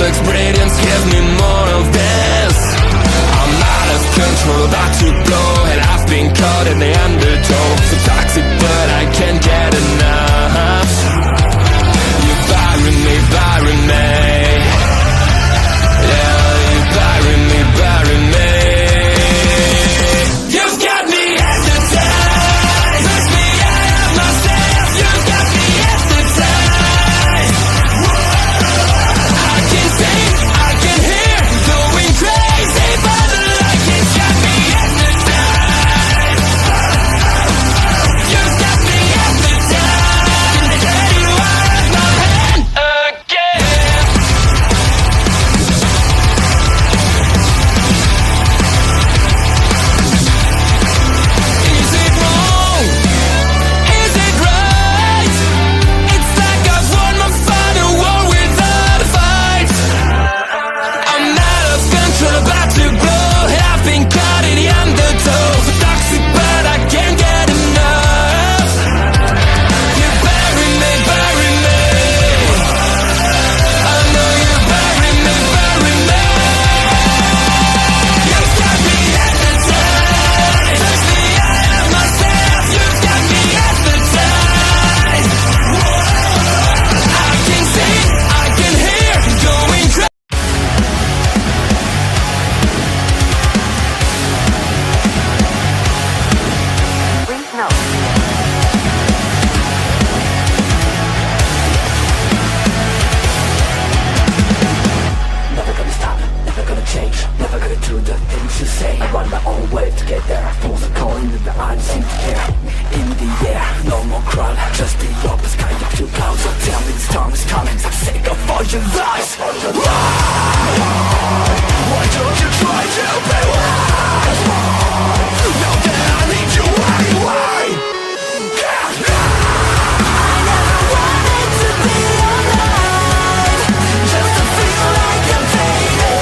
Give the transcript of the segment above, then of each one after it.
experience, give me more of this. I'm out of control, about to blow, and I've been caught in the undertow. So toxic, but I can't get enough. You bury me, bury me. Yeah, you bury me, bury me. You've got me hypnotized. Push me out of myself. You've got me hypnotized. I can see, I can hear, going crazy, but the light has got me hypnotized. You've got me hypnotized. Get you out of my hand again. Is it wrong? Is it right? It's like I've won my final war without a fight. I'm out of control, about to blow, and I've been caught in the undertow. So toxic, but I can't get enough. You bury me, bury me. I know you bury me, bury me. You've got me hypnotized. Push me out of myself. You've got me hypnotized. I can see, I can hear, going crazy. Never gonna stop, never gonna change, never gonna do the things you say. I run my own way to get there. Fools are calling that I don't seem to care. In the air, no more crowd, just the opposite kind of two clouds. So tell me this time is coming, I'm sick of all your lies. Why don't you try to be wise? Now that I need you anyway. I never wanted to be alive, just to feel like I'm fading.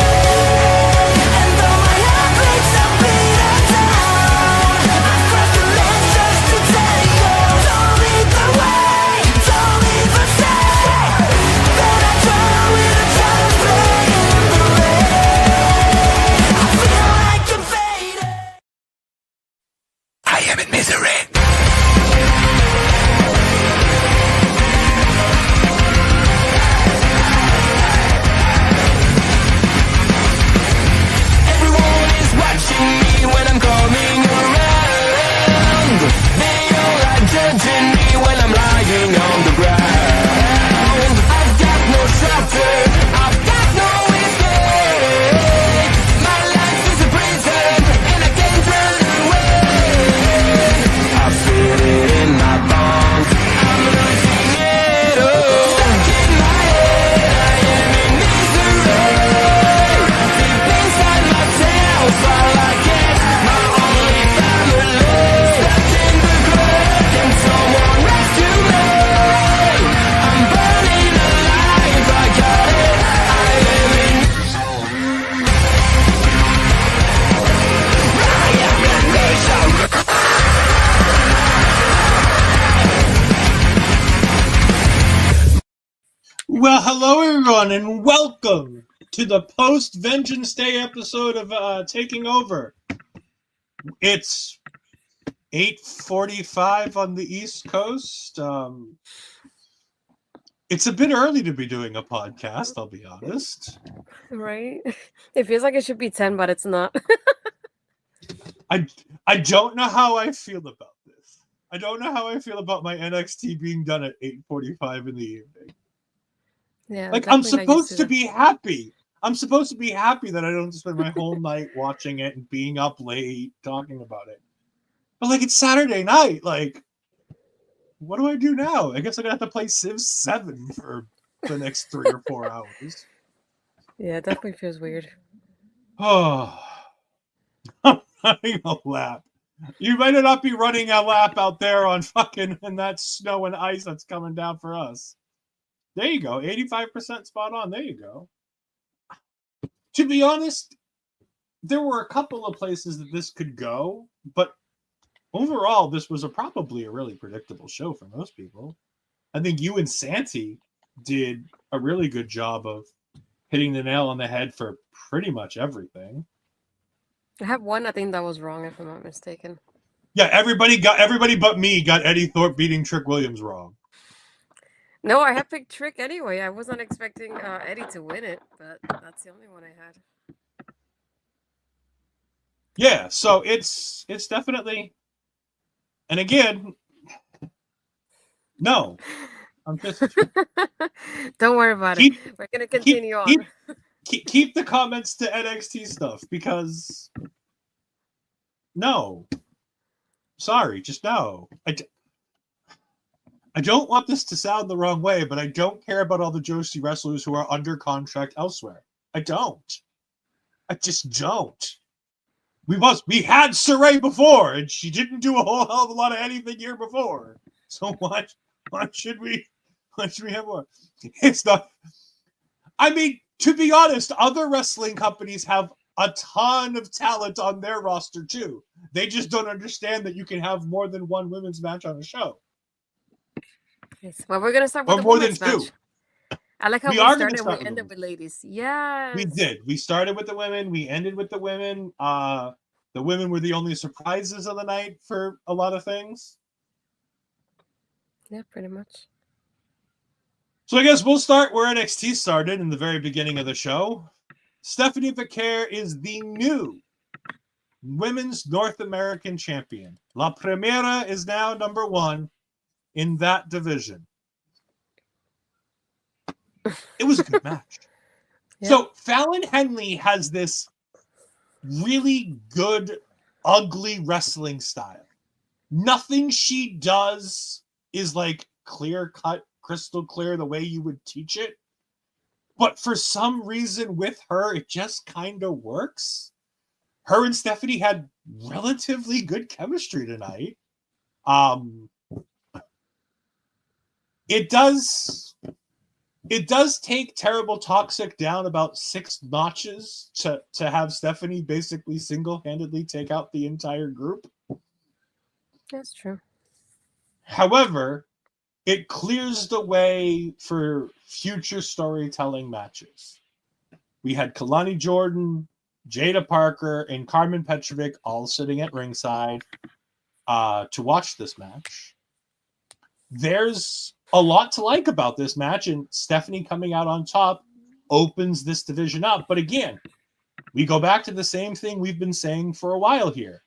And though my heart breaks, I'll beat it down. I've crossed the line just to tell you, don't lead the way, don't leave the same. Then I turn with a just play in the rain. I feel like I'm fading. I am in misery. Everyone is watching me when I'm coming around. They all are judging me when I'm lying on the ground. I've got no shelter, I've got no escape. My life is a prison and I can't run away. I feel it in my bones, I'm losing it all. Stuck in my head, I am in misery. Deep inside myself, all I get, my only family. Stuck in the grave, can someone rescue me? I'm burning alive, I got it, I am in Well, hello everyone, and welcome to the post-Vengeance Day episode of Taking Over. It's 8:45 on the East Coast. It's a bit early to be doing a podcast, I'll be honest. Right? It feels like it should be 10, but it's not. I don't know how I feel about this. I don't know how I feel about my NXT being done at 8:45 in the evening. Yeah. Like, I'm definitely not used supposed to that. be happy. I'm supposed to be happy that I don't spend my whole night watching it and being up late talking about it. But, like, it's Saturday night. Like, what do I do now? I guess I'm going to have to play Civ 7 for the next 3 or 4 hours. Yeah, it definitely feels weird. Oh, I'm running a lap. You might not be running a lap out there on fucking in that snow and ice that's coming down for us. There you go. 85% spot on. There you go. To be honest, there were a couple of places that this could go, but overall, this was probably a really predictable show for most people. I think you and Santi did a really good job of hitting the nail on the head for pretty much everything. I have one, I think that was wrong, if I'm not mistaken. Yeah, everybody but me got Eddie Thorpe beating Trick Williams wrong. No, I had picked Trick anyway. I wasn't expecting Eddie to win it, but that's the only one I had. Yeah, so it's definitely, and again, no, I'm just Don't worry about it. We're gonna continue on. Keep the comments to NXT stuff because no, sorry, just no. I don't want this to sound the wrong way, but I don't care about all the Joshi wrestlers who are under contract elsewhere. I don't. I just don't. We had Saray before, and she didn't do a whole hell of a lot of anything here before. So why should we have more? It's not. I mean, to be honest, other wrestling companies have a ton of talent on their roster too. They just don't understand that you can have more than one women's match on a show. Yes. Well, we're gonna start with the more than women's two. match. I like how we started and we ended with ladies. Yes. We did. We started with the women. We ended with the women. The women were the only surprises of the night for a lot of things. Yeah, pretty much. So I guess we'll start where NXT started in the very beginning of the show. Stephanie Vaquer is the new Women's North American Champion. La Primera is now number 1 in that division. It was a good match. Yeah. So Fallon Henley has this really good, ugly wrestling style. Nothing she does is like clear cut, crystal clear the way you would teach it. But for some reason with her, it just kind of works. Her and Stephanie had relatively good chemistry tonight. It does take Terrible Toxic down about 6 notches to have Stephanie basically single-handedly take out the entire group. That's true. However, it clears the way for future storytelling matches. We had Kalani Jordan, Jada Parker, and Carmen Petrovic all sitting at ringside to watch this match. There's a lot to like about this match, and Stephanie coming out on top opens this division up. But again, we go back to the same thing we've been saying for a while here.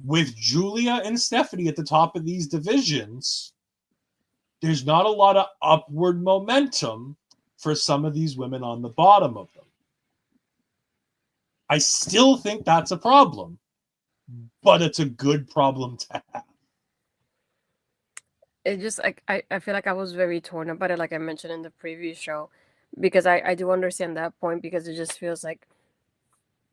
With Giulia and Stephanie at the top of these divisions, there's not a lot of upward momentum for some of these women on the bottom of them. I still think that's a problem, but it's a good problem to have. It just, I feel like I was very torn about it, like I mentioned in the previous show, because I do understand that point, because it just feels like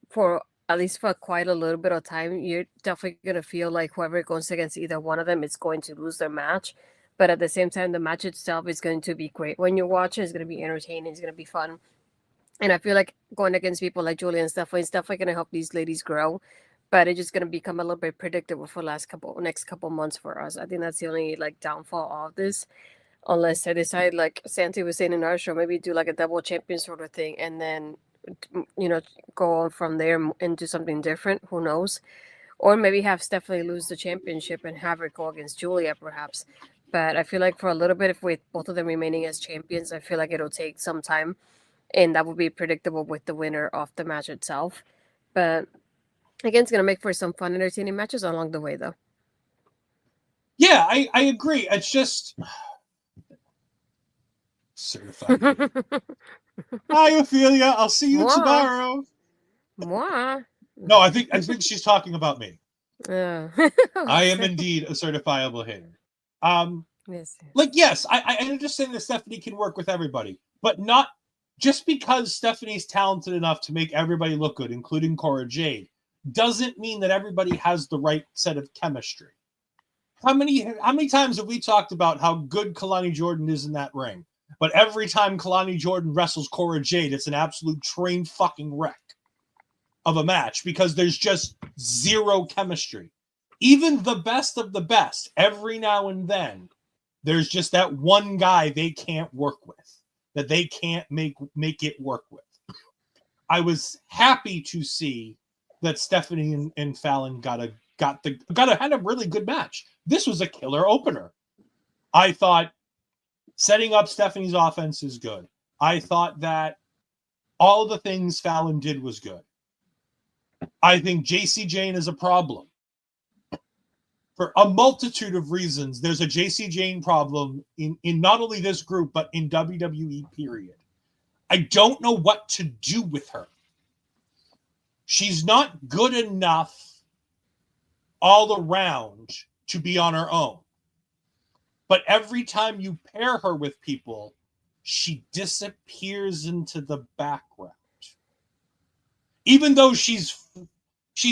for at least for quite a little bit of time, you're definitely going to feel like whoever goes against either one of them is going to lose their match. But at the same time, the match itself is going to be great. When you watch it, it's going to be entertaining. It's going to be fun. And I feel like going against people like Giulia and Stephanie is definitely going to help these ladies grow. But it's just going to become a little bit predictable for the next couple months for us. I think that's the only downfall of this. Unless I decide, like Santi was saying in our show, maybe do like a double champion sort of thing. And then, go on from there and do something different. Who knows? Or maybe have Stephanie lose the championship and have her go against Giulia, perhaps. But I feel like for a little bit, if with both of them remaining as champions, I feel like it'll take some time. And that will be predictable with the winner of the match itself. But again, it's going to make for some fun, entertaining matches along the way, though. Yeah, I agree. It's just... Certified. Hi, Ophelia. I'll see you tomorrow. Moi? No, I think she's talking about me. I am indeed a certifiable hater. Yes. Yes, I understand that Stephanie can work with everybody, but not just because Stephanie's talented enough to make everybody look good, including Cora Jade, doesn't mean that everybody has the right set of chemistry. How many times have we talked about how good Kalani Jordan is in that ring? But every time Kalani Jordan wrestles Cora Jade, it's an absolute train fucking wreck of a match because there's just zero chemistry. Even the best of the best, every now and then, there's just that one guy they can't work with, that they can't make it work with. I was happy to see that Stephanie and Fallon had a really good match. This was a killer opener. I thought setting up Stephanie's offense is good. I thought that all the things Fallon did was good. I think Jacy Jayne is a problem. For a multitude of reasons, there's a Jacy Jayne problem in not only this group, but in WWE, period. I don't know what to do with her. She's not good enough all around to be on her own. But every time you pair her with people, she disappears into the background. Even though she's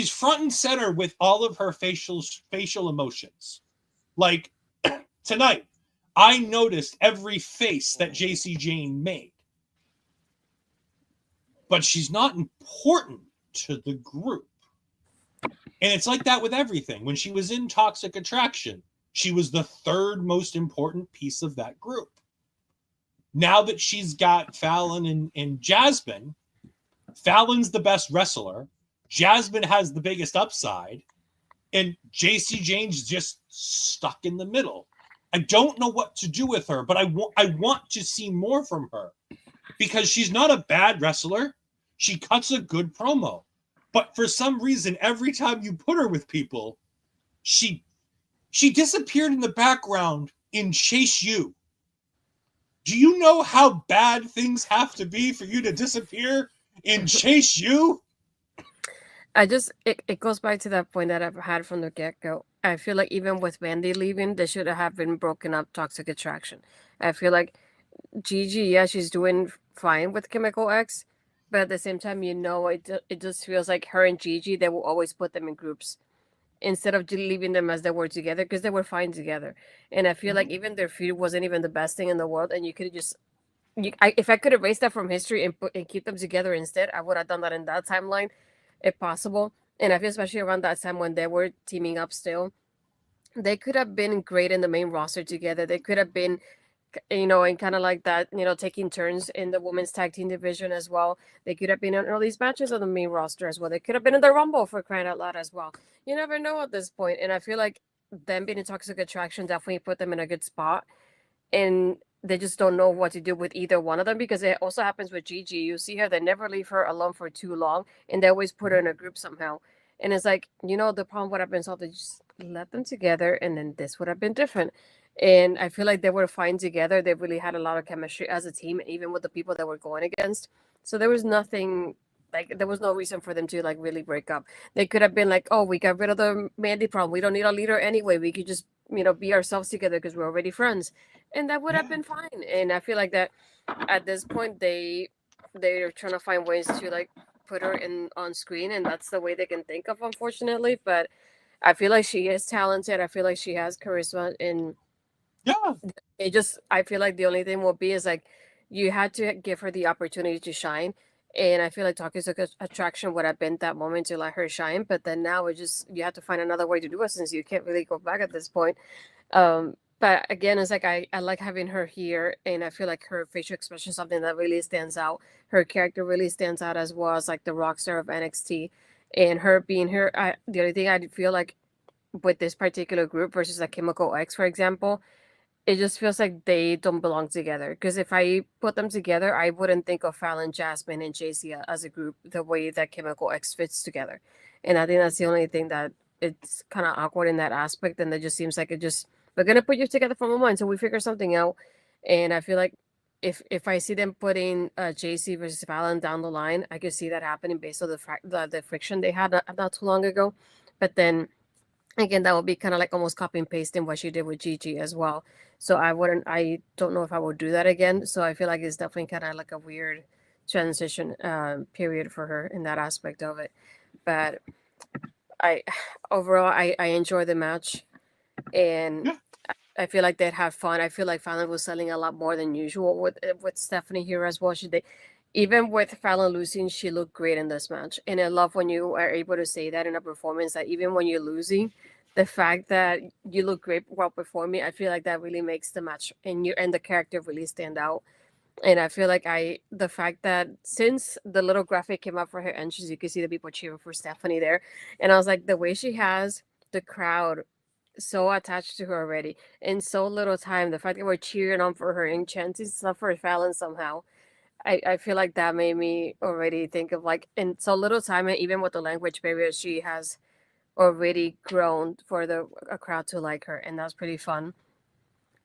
front and center with all of her facial emotions. Like tonight, I noticed every face that Jacy Jayne made. But she's not important to the group. And it's like that with everything. When she was in Toxic Attraction, she was the third most important piece of that group. Now that she's got Fallon and Jazmyn, Fallon's the best wrestler. Jazmyn has the biggest upside. And Jacy Jayne's just stuck in the middle. I don't know what to do with her, but I want to see more from her. Because she's not a bad wrestler. She cuts a good promo. But for some reason, every time you put her with people, she disappeared in the background in Chase U. Do you know how bad things have to be for you to disappear in Chase U? It goes back to that point that I've had from the get-go. I feel like even with Wendy leaving, they should have been broken up Toxic Attraction. I feel like Gigi, yeah, she's doing fine with Chemical X, but at the same time, it just feels like her and Gigi, they will always put them in groups instead of leaving them as they were together, because they were fine together. And I feel like even their feud wasn't even the best thing in the world, and you could just, if I could erase that from history and keep them together instead, I would have done that in that timeline, if possible. And I feel especially around that time when they were teaming up still, they could have been great in the main roster together. They could have been, and kind of like that, taking turns in the women's tag team division as well. They could have been in early matches on the main roster as well. They could have been in the Rumble, for crying out loud, as well. You never know at this point. And I feel like them being in Toxic Attraction definitely put them in a good spot. And they just don't know what to do with either one of them, because it also happens with Gigi. You see her, they never leave her alone for too long, and they always put her in a group somehow. And it's like, the problem would have been solved. They just let them together, and then this would have been different. And I feel like they were fine together. They really had a lot of chemistry as a team, even with the people that were going against. So there was nothing, there was no reason for them to really break up. They could have been like, oh, we got rid of the Mandy problem. We don't need a leader anyway. We could just, be ourselves together because we're already friends. And that would have been fine. And I feel like that at this point, they're trying to find ways to put her on screen. And that's the way they can think of, unfortunately. But I feel like she is talented. I feel like she has charisma, and I feel like the only thing will be is you had to give her the opportunity to shine. And I feel like Toxic Attraction would have been that moment to let her shine. But then now you have to find another way to do it, since you can't really go back at this point. But again, it's I like having her here, and I feel like her facial expression is something that really stands out. Her character really stands out, as well as the rock star of NXT. And her being here, the only thing I feel like with this particular group versus Chemical X, for example, it just feels like they don't belong together. Because if I put them together, I wouldn't think of Fallon, Jazmyn, and Jacy as a group the way that Chemical X fits together. And I think that's the only thing that it's kind of awkward in that aspect. And it just seems like we're going to put you together for a moment until we figure something out. And I feel like if I see them putting Jacy versus Fallon down the line, I could see that happening based on the friction they had not too long ago. But then again, that would be kind of almost copy and pasting what she did with Gigi as well. So I don't know if I would do that again. So I feel like it's definitely kind of a weird transition period for her in that aspect of it. But overall, I enjoy the match, and I feel like they'd have fun. I feel like Fallon was selling a lot more than usual with Stephanie here as well. Even with Fallon losing, she looked great in this match. And I love when you are able to say that in a performance, that even when you're losing, the fact that you look great while performing, I feel like that really makes the match and the character really stand out. And I feel like the fact that since the little graphic came up for her entrance, you could see the people cheering for Stephanie there. And I was like, the way she has the crowd so attached to her already in so little time, the fact that we're cheering on for her and chanting stuff for Fallon somehow, I feel like that made me already think of like in so little time, and even with the language barrier, she has already grown for the a crowd to like her, and that's pretty fun.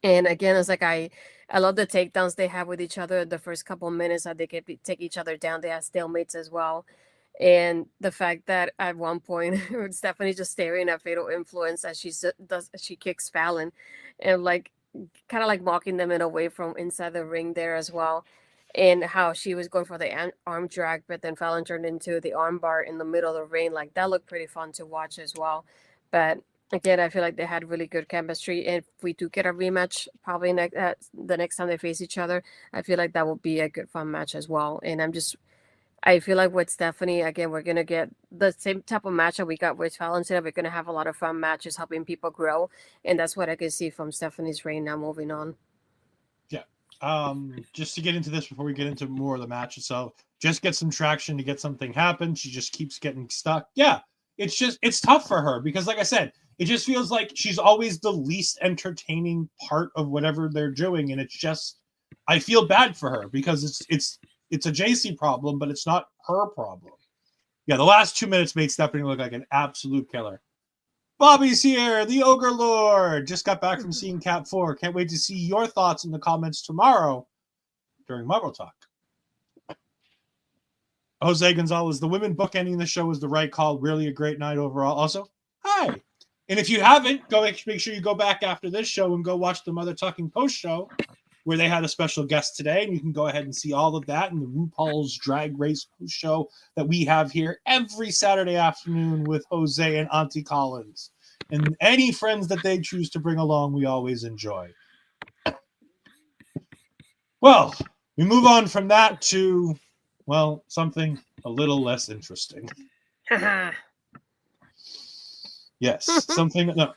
And again, it's like I love the takedowns they have with each other. The first couple minutes that they can take each other down, they have stalemates as well. And the fact that at one point Stephanie's just staring at Fatal Influence as she kicks Fallon, and like kind of like mocking them in a way from inside the ring there as well. And how she was going for the arm drag, but then Fallon turned into the arm bar in the middle of the ring. Like that looked pretty fun to watch as well. But again, I feel like they had really good chemistry. And if we do get a rematch, probably the next time they face each other, I feel like that will be a good fun match as well. And I feel like with Stephanie, again, we're gonna get the same type of match that we got with Fallon today. We're gonna have a lot of fun matches helping people grow, and that's what I can see from Stephanie's reign now moving on. Yeah. Just to get into this before we get into more of the match itself, just get some traction to get something happen. She just keeps getting stuck. Yeah, it's tough for her because, like I said, it just feels like she's always the least entertaining part of whatever they're doing, and it's just I feel bad for her because it's a Jacy problem, but it's not her problem. Yeah, the last 2 minutes made Stephanie look like an absolute killer. Bobby's here, the Ogre Lord. Just got back from seeing Cat 4. Can't wait to see your thoughts in the comments tomorrow during Marvel Talk. Jose Gonzalez, the women bookending the show was the right call. Really a great night overall. Also, hi. And if you haven't, make sure you go back after this show and go watch the Mother Talking post show where they had a special guest today. And you can go ahead and see all of that in the RuPaul's Drag Race post show that we have here every Saturday afternoon with Jose and Auntie Collins. And any friends that they choose to bring along, we always enjoy. Well, we move on from that to, well, something a little less interesting. Yes, something, no.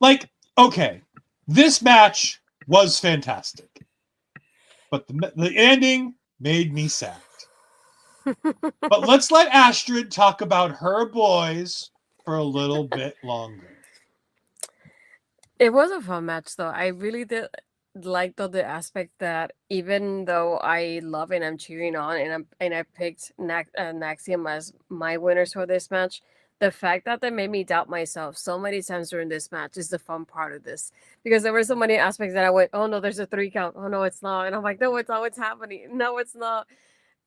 Like, okay, this match was fantastic, but the ending made me sad. But let's let Astrid talk about her boys for a little bit longer. It was a fun match, though. I really did like the aspect that even though I love and I'm cheering on, and I picked Naxium as my winners for this match, the fact that they made me doubt myself so many times during this match is the fun part of this, because there were so many aspects that I went, oh no, there's a 3 count, oh no, it's not, and I'm like, no, it's not, what's happening, no, it's not.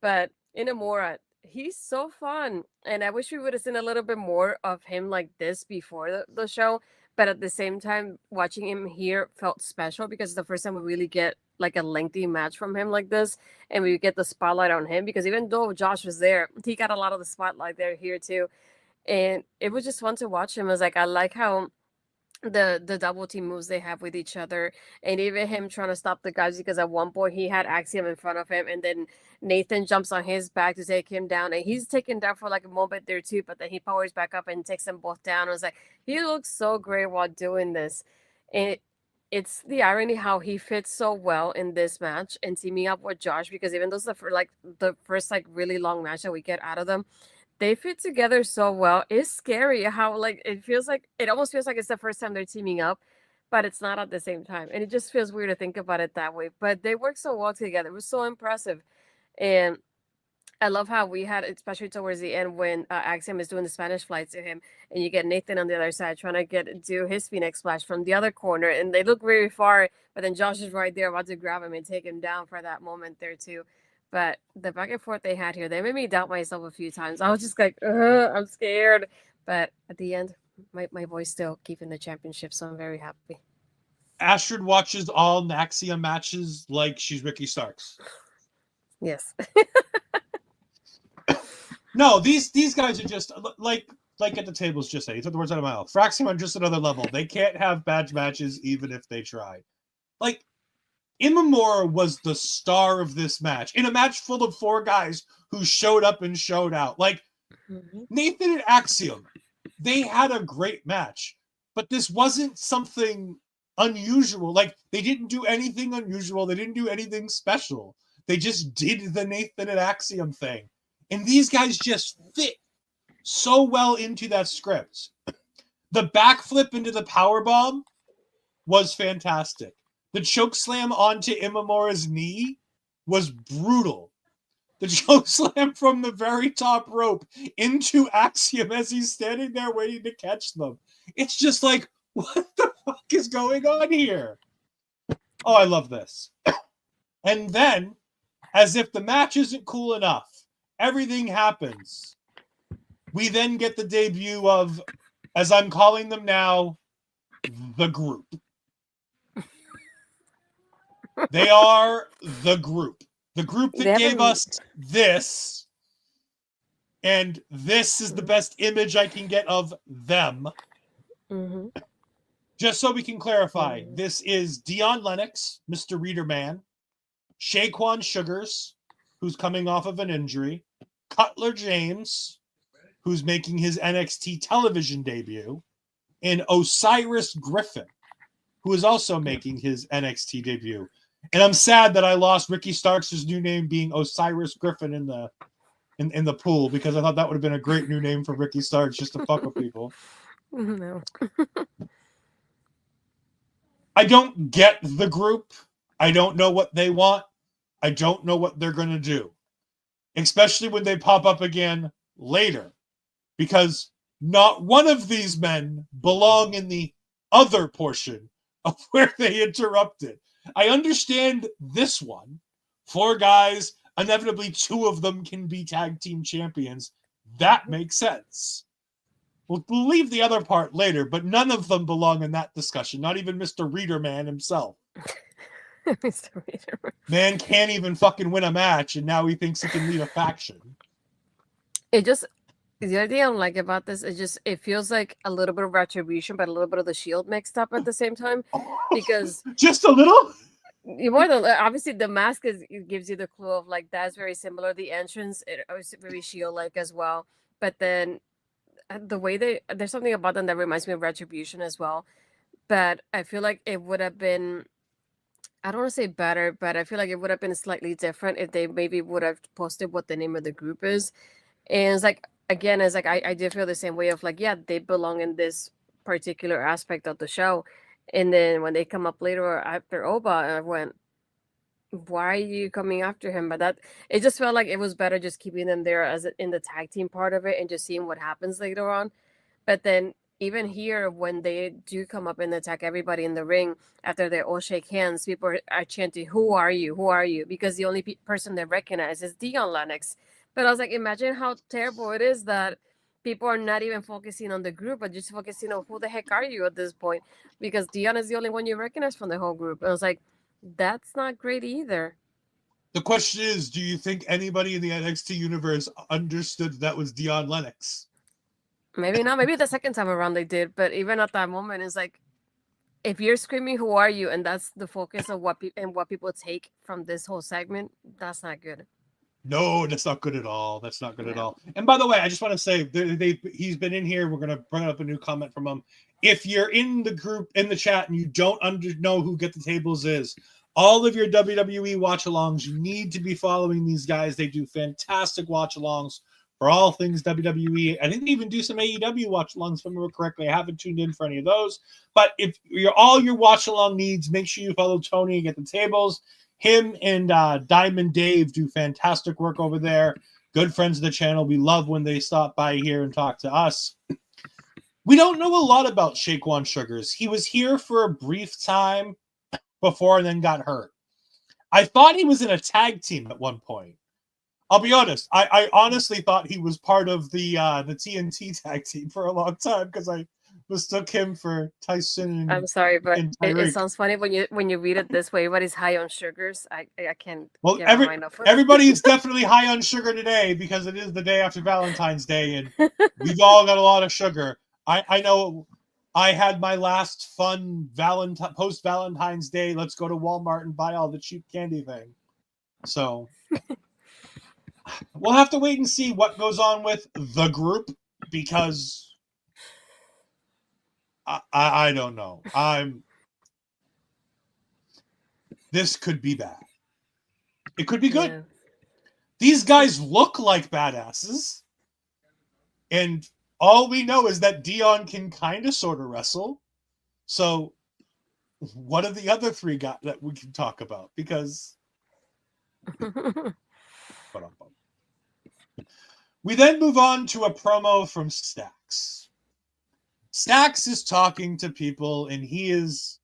But Inamura, he's so fun. And I wish we would have seen a little bit more of him like this before the show. But at the same time, watching him here felt special because it's the first time we really get like a lengthy match from him like this. And we get the spotlight on him because even though Josh was there, he got a lot of the spotlight there here too. And it was just fun to watch him. I was like, I like how the double team moves they have with each other, and even him trying to stop the guys, because at one point he had Axiom in front of him and then Nathan jumps on his back to take him down, and he's taken down for like a moment there too, but then he powers back up and takes them both down. I was like, he looks so great while doing this. And it's the irony how he fits so well in this match and teaming up with Josh, because even though it's the first like really long match that we get out of them, they fit together so well. It's scary how like it almost feels like it's the first time they're teaming up, but it's not at the same time. And it just feels weird to think about it that way. But they work so well together. It was so impressive. And I love how we had, especially towards the end when Axiom is doing the Spanish fly to him, and you get Nathan on the other side trying to do his Phoenix Splash from the other corner, and they look very far, but then Josh is right there about to grab him and take him down for that moment there too. But the back and forth they had here, they made me doubt myself a few times. I was just like, I'm scared. But at the end, my boy's still keeping the championship, so I'm very happy. Astrid watches all Naxia matches like she's Ricky Starks. Yes. No, these guys are just like at the tables. Just say, you took the words out of my mouth. Fraxium on just another level. They can't have badge matches even if they try. Like, Inamura was the star of this match in a match full of 4 guys who showed up and showed out. Like, Nathan and Axiom, they had a great match, but this wasn't something unusual. Like, they didn't do anything unusual. They didn't do anything special. They just did the Nathan and Axiom thing. And these guys just fit so well into that script. The backflip into the powerbomb was fantastic. The choke slam onto Imamura's knee was brutal. The choke slam from the very top rope into Axiom as he's standing there waiting to catch them. It's just like, what the fuck is going on here? Oh, I love this. And then, as if the match isn't cool enough, everything happens. We then get the debut of, as I'm calling them now, the group. They are the group. The group that gave us this. And this is the best image I can get of them. Mm-hmm. Just so we can clarify, this is Dion Lennox, Mr. Readerman, Shaquan Sugars, who's coming off of an injury, Cutler James, who's making his NXT television debut, and Osiris Griffin, who is also making his NXT debut. And I'm sad that I lost Ricky Starks' new name being Osiris Griffin in the pool, because I thought that would have been a great new name for Ricky Starks just to fuck with people. No. I don't get the group. I don't know what they want. I don't know what they're going to do, especially when they pop up again later, because not one of these men belong in the other portion of where they interrupted. I understand this one. 4 guys, inevitably 2 of them can be tag team champions. That makes sense. We'll leave the other part later, but none of them belong in that discussion. Not even Mr. Readerman himself. Mr. Reader. Man can't even fucking win a match, and now he thinks he can lead a faction. It just, the other thing I don't like about this is just, it feels like a little bit of Retribution, but a little bit of the Shield mixed up at the same time. Because just a little? more than, obviously the mask it gives you the clue of like, that's very similar. The entrance, it was very Shield-like as well. But then the way there's something about them that reminds me of Retribution as well. But I feel like it would have been, I don't want to say better, but I feel like it would have been slightly different if they maybe would have posted what the name of the group is. And it's like, again, it's like, I did feel the same way of like, yeah, they belong in this particular aspect of the show. And then when they come up later after Oba, I went, why are you coming after him? But that, it just felt like it was better just keeping them there as in the tag team part of it and just seeing what happens later on. But then even here, when they do come up and attack everybody in the ring after they all shake hands, people are chanting, "Who are you? Who are you?" Because the only person they recognize is Dion Lennox. But I was like, imagine how terrible it is that people are not even focusing on the group, but just focusing on who the heck are you at this point? Because Dion is the only one you recognize from the whole group. And I was like, that's not great either. The question is, do you think anybody in the NXT universe understood that was Dion Lennox? Maybe not. Maybe the second time around they did. But even at that moment, it's like, if you're screaming, "Who are you?" and that's the focus of what people take from this whole segment, that's not good. No, that's not good at all. That's not good at all. And by the way, I just want to say he's been in here. We're going to bring up a new comment from him. If you're in the group, in the chat, and you don't know who Get the Tables is, all of your WWE watch-alongs, you need to be following these guys. They do fantastic watch-alongs for all things WWE. I think they even do some AEW watch-alongs, if I remember correctly. I haven't tuned in for any of those. But if all your watch-along needs, make sure you follow Tony and Get the Tables. Him and Diamond Dave do fantastic work over there. Good friends of the channel. We love when they stop by here and talk to us. We don't know a lot about Shaquan Sugars. He was here for a brief time before and then got hurt. I thought he was in a tag team at one point. I'll be honest. I honestly thought he was part of the TNT tag team for a long time because I mistook him for Tyson. I'm sorry, but it sounds funny when you read it this way. Everybody's high on sugars. I can't. Well, everybody's definitely high on sugar today because it is the day after Valentine's Day, and we've all got a lot of sugar. I know. I had my last fun post Valentine's Day. Let's go to Walmart and buy all the cheap candy thing. So we'll have to wait and see what goes on with the group because I don't know. This could be bad. It could be good. Yeah. These guys look like badasses. And all we know is that Dion can kind of sort of wrestle. So what are the other three got that we can talk about? Because we then move on to a promo from Stax. Stax is talking to people, and he is,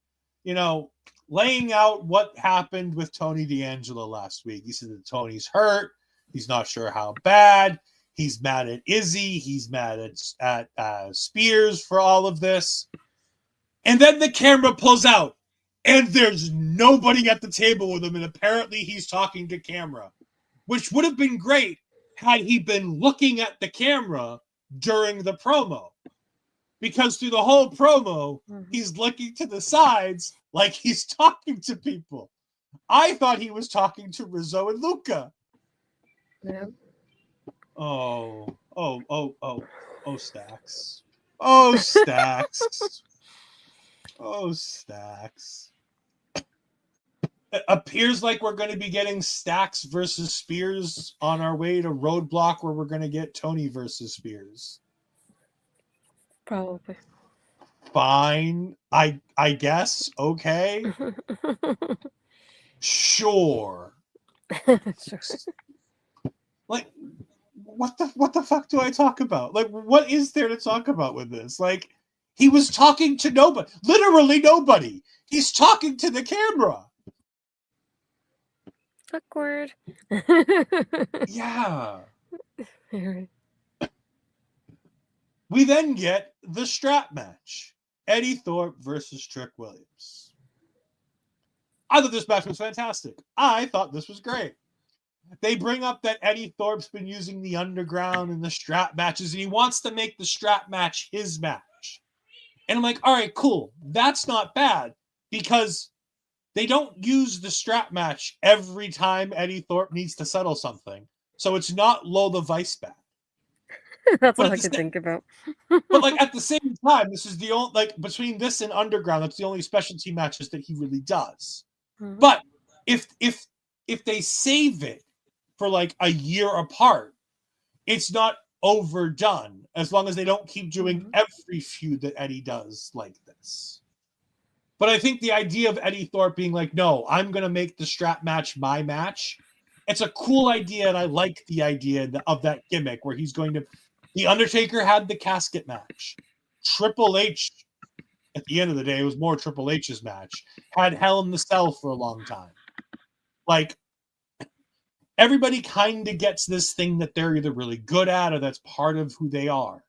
laying out what happened with Tony D'Angelo last week. He said that Tony's hurt. He's not sure how bad. He's mad at Izzy. He's mad at Spears for all of this. And then the camera pulls out, and there's nobody at the table with him, and apparently he's talking to camera, which would have been great had he been looking at the camera during the promo. Because through the whole promo, he's looking to the sides like he's talking to people. I thought he was talking to Rizzo and Luca. Yeah. Oh, Stax. Oh, Stax. Oh, Stax. It appears like we're going to be getting Stax versus Spears on our way to Roadblock, where we're going to get Tony versus Spears. Probably. Fine. I guess. Okay. Sure. Sure. Like, what the fuck do I talk about? Like, what is there to talk about with this? Like, he was talking to nobody. Literally nobody. He's talking to the camera. Awkward. Yeah. Very. We then get the strap match. Eddie Thorpe versus Trick Williams. I thought this match was fantastic. I thought this was great. They bring up that Eddie Thorpe's been using the underground in the strap matches, and he wants to make the strap match his match. And I'm like, all right, cool. That's not bad, because they don't use the strap match every time Eddie Thorpe needs to settle something. So it's not Lola Vice bad. That's But all I could think about. But like at the same time, this is the only, like, between this and Underground, that's the only specialty matches that he really does. Mhm. But if they save it for like a year apart, it's not overdone, as long as they don't keep doing every feud that Eddie does like this. But I think the idea of Eddie Thorpe being like, no, I'm going to make the strap match my match, it's a cool idea, and I like the idea of that gimmick where he's going to... The Undertaker had the casket match. Triple H, at the end of the day, it was more Triple H's match, had Hell in the Cell for a long time. Like, everybody kind of gets this thing that they're either really good at or that's part of who they are.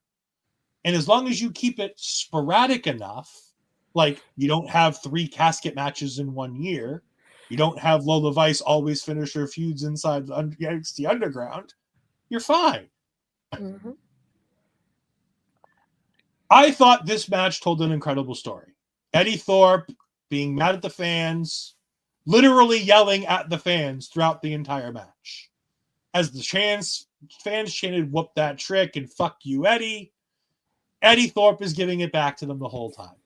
And as long as you keep it sporadic enough, like you don't have 3 casket matches in 1 year, you don't have Lola Vice always finish her feuds inside the NXT Underground, you're fine. Mm-hmm. I thought this match told an incredible story. Eddie Thorpe being mad at the fans, literally yelling at the fans throughout the entire match. As the fans chanted, "Whoop that trick," and "Fuck you, Eddie," Eddie Thorpe is giving it back to them the whole time.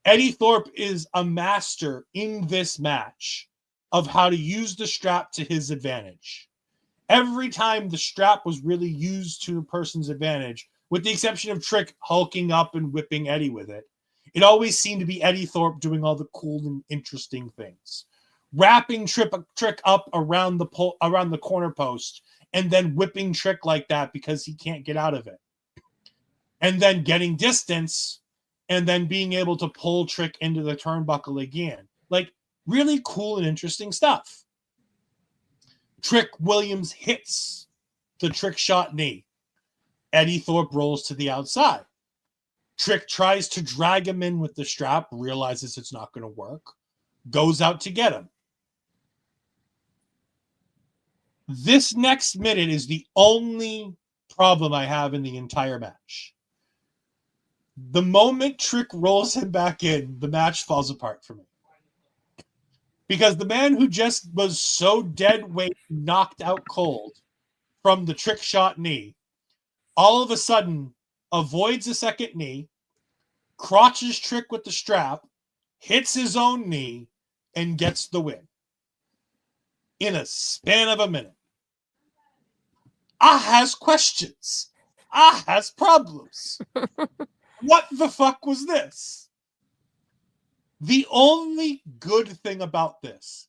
Eddie Thorpe is a master in this match of how to use the strap to his advantage. Every time the strap was really used to a person's advantage, with the exception of Trick hulking up and whipping Eddie with it, it always seemed to be Eddie Thorpe doing all the cool and interesting things. Wrapping Trick up around the corner post and then whipping Trick like that because he can't get out of it. And then getting distance and then being able to pull Trick into the turnbuckle again. Like, really cool and interesting stuff. Trick Williams hits the trick shot knee. Eddie Thorpe rolls to the outside. Trick tries to drag him in with the strap, realizes it's not going to work, goes out to get him. This next minute is the only problem I have in the entire match. The moment Trick rolls him back in, the match falls apart for me. Because the man who just was so dead weight, knocked out cold from the trick shot knee, all of a sudden avoids a second knee, crotches Trick with the strap, hits his own knee, and gets the win. in a span of a minute. I has questions. I has problems. What the fuck was this? The only good thing about this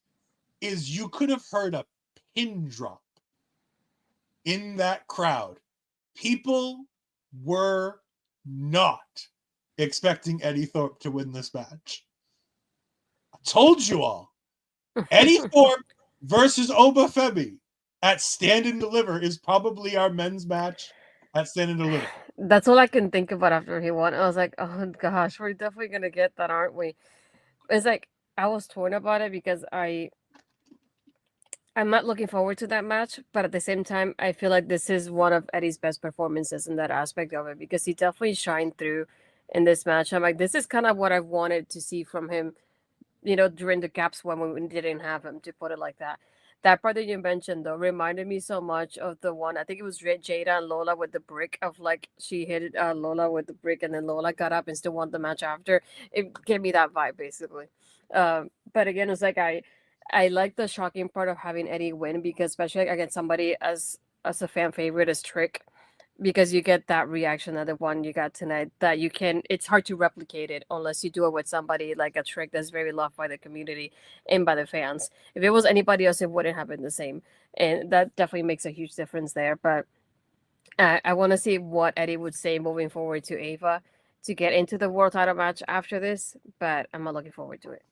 is you could have heard a pin drop in that crowd. People were not expecting Eddie Thorpe to win this match. I told you all. Eddie Thorpe versus Oba Femi at Stand and Deliver is probably our men's match at Stand and Deliver. That's all I can think about after he won. I was like, oh gosh, we're definitely gonna get that, aren't we? It's like I was torn about it because I'm not looking forward to that match, but at the same time, I feel like this is one of Eddie's best performances in that aspect of it because he definitely shined through in this match. I'm like, this is kind of what I wanted to see from him, during the gaps when we didn't have him, to put it like that. That part that you mentioned, though, reminded me so much of the one, I think it was Jada and Lola with the brick, of like she hit Lola with the brick and then Lola got up and still won the match after. It gave me that vibe, basically. But again, it's like I like the shocking part of having Eddie win because especially against somebody as a fan favorite as Trick, because you get that reaction that the one you got tonight that you can, it's hard to replicate it unless you do it with somebody like a Trick that's very loved by the community and by the fans. If it was anybody else, it wouldn't have been the same, and that definitely makes a huge difference there. But I want to see what Eddie would say moving forward to Ava to get into the world title match after this, but I'm not looking forward to it.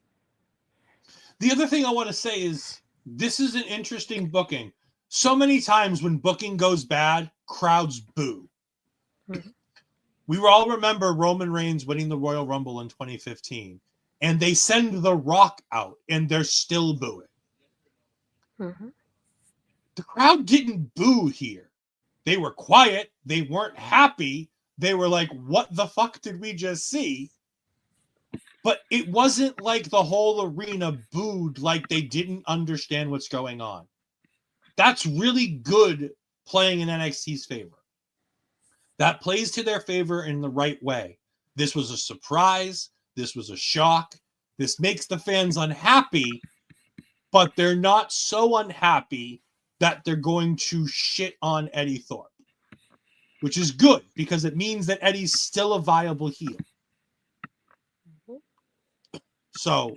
The other thing I want to say is this is an interesting booking. So many times when booking goes bad, crowds boo. Mhm. We all remember Roman Reigns winning the Royal Rumble in 2015, and they send The Rock out, and they're still booing. Mhm. The crowd didn't boo here. They were quiet. They weren't happy. They were like, what the fuck did we just see? But it wasn't like the whole arena booed like they didn't understand what's going on. That's really good playing in NXT's favor. That plays to their favor in the right way. This was a surprise. This was a shock. This makes the fans unhappy, but they're not so unhappy that they're going to shit on Eddie Thorpe, which is good because it means that Eddie's still a viable heel. So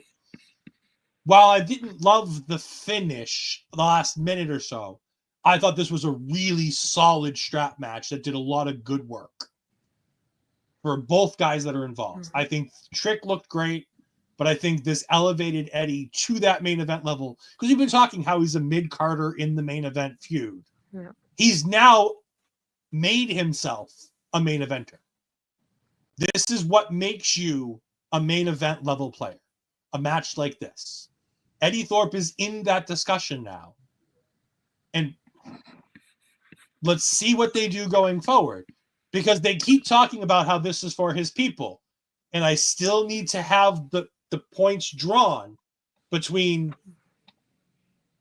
while I didn't love the finish the last minute or so, I thought this was a really solid strap match that did a lot of good work for both guys that are involved. Mm-hmm. I think Trick looked great, but I think this elevated Eddie to that main event level because we've been talking how he's a mid-carder in the main event feud. Yeah. He's now made himself a main eventer. This is what makes you a main event level player. A match like this. Eddie Thorpe is in that discussion now. And let's see what they do going forward. Because they keep talking about how this is for his people. And I still need to have the points drawn between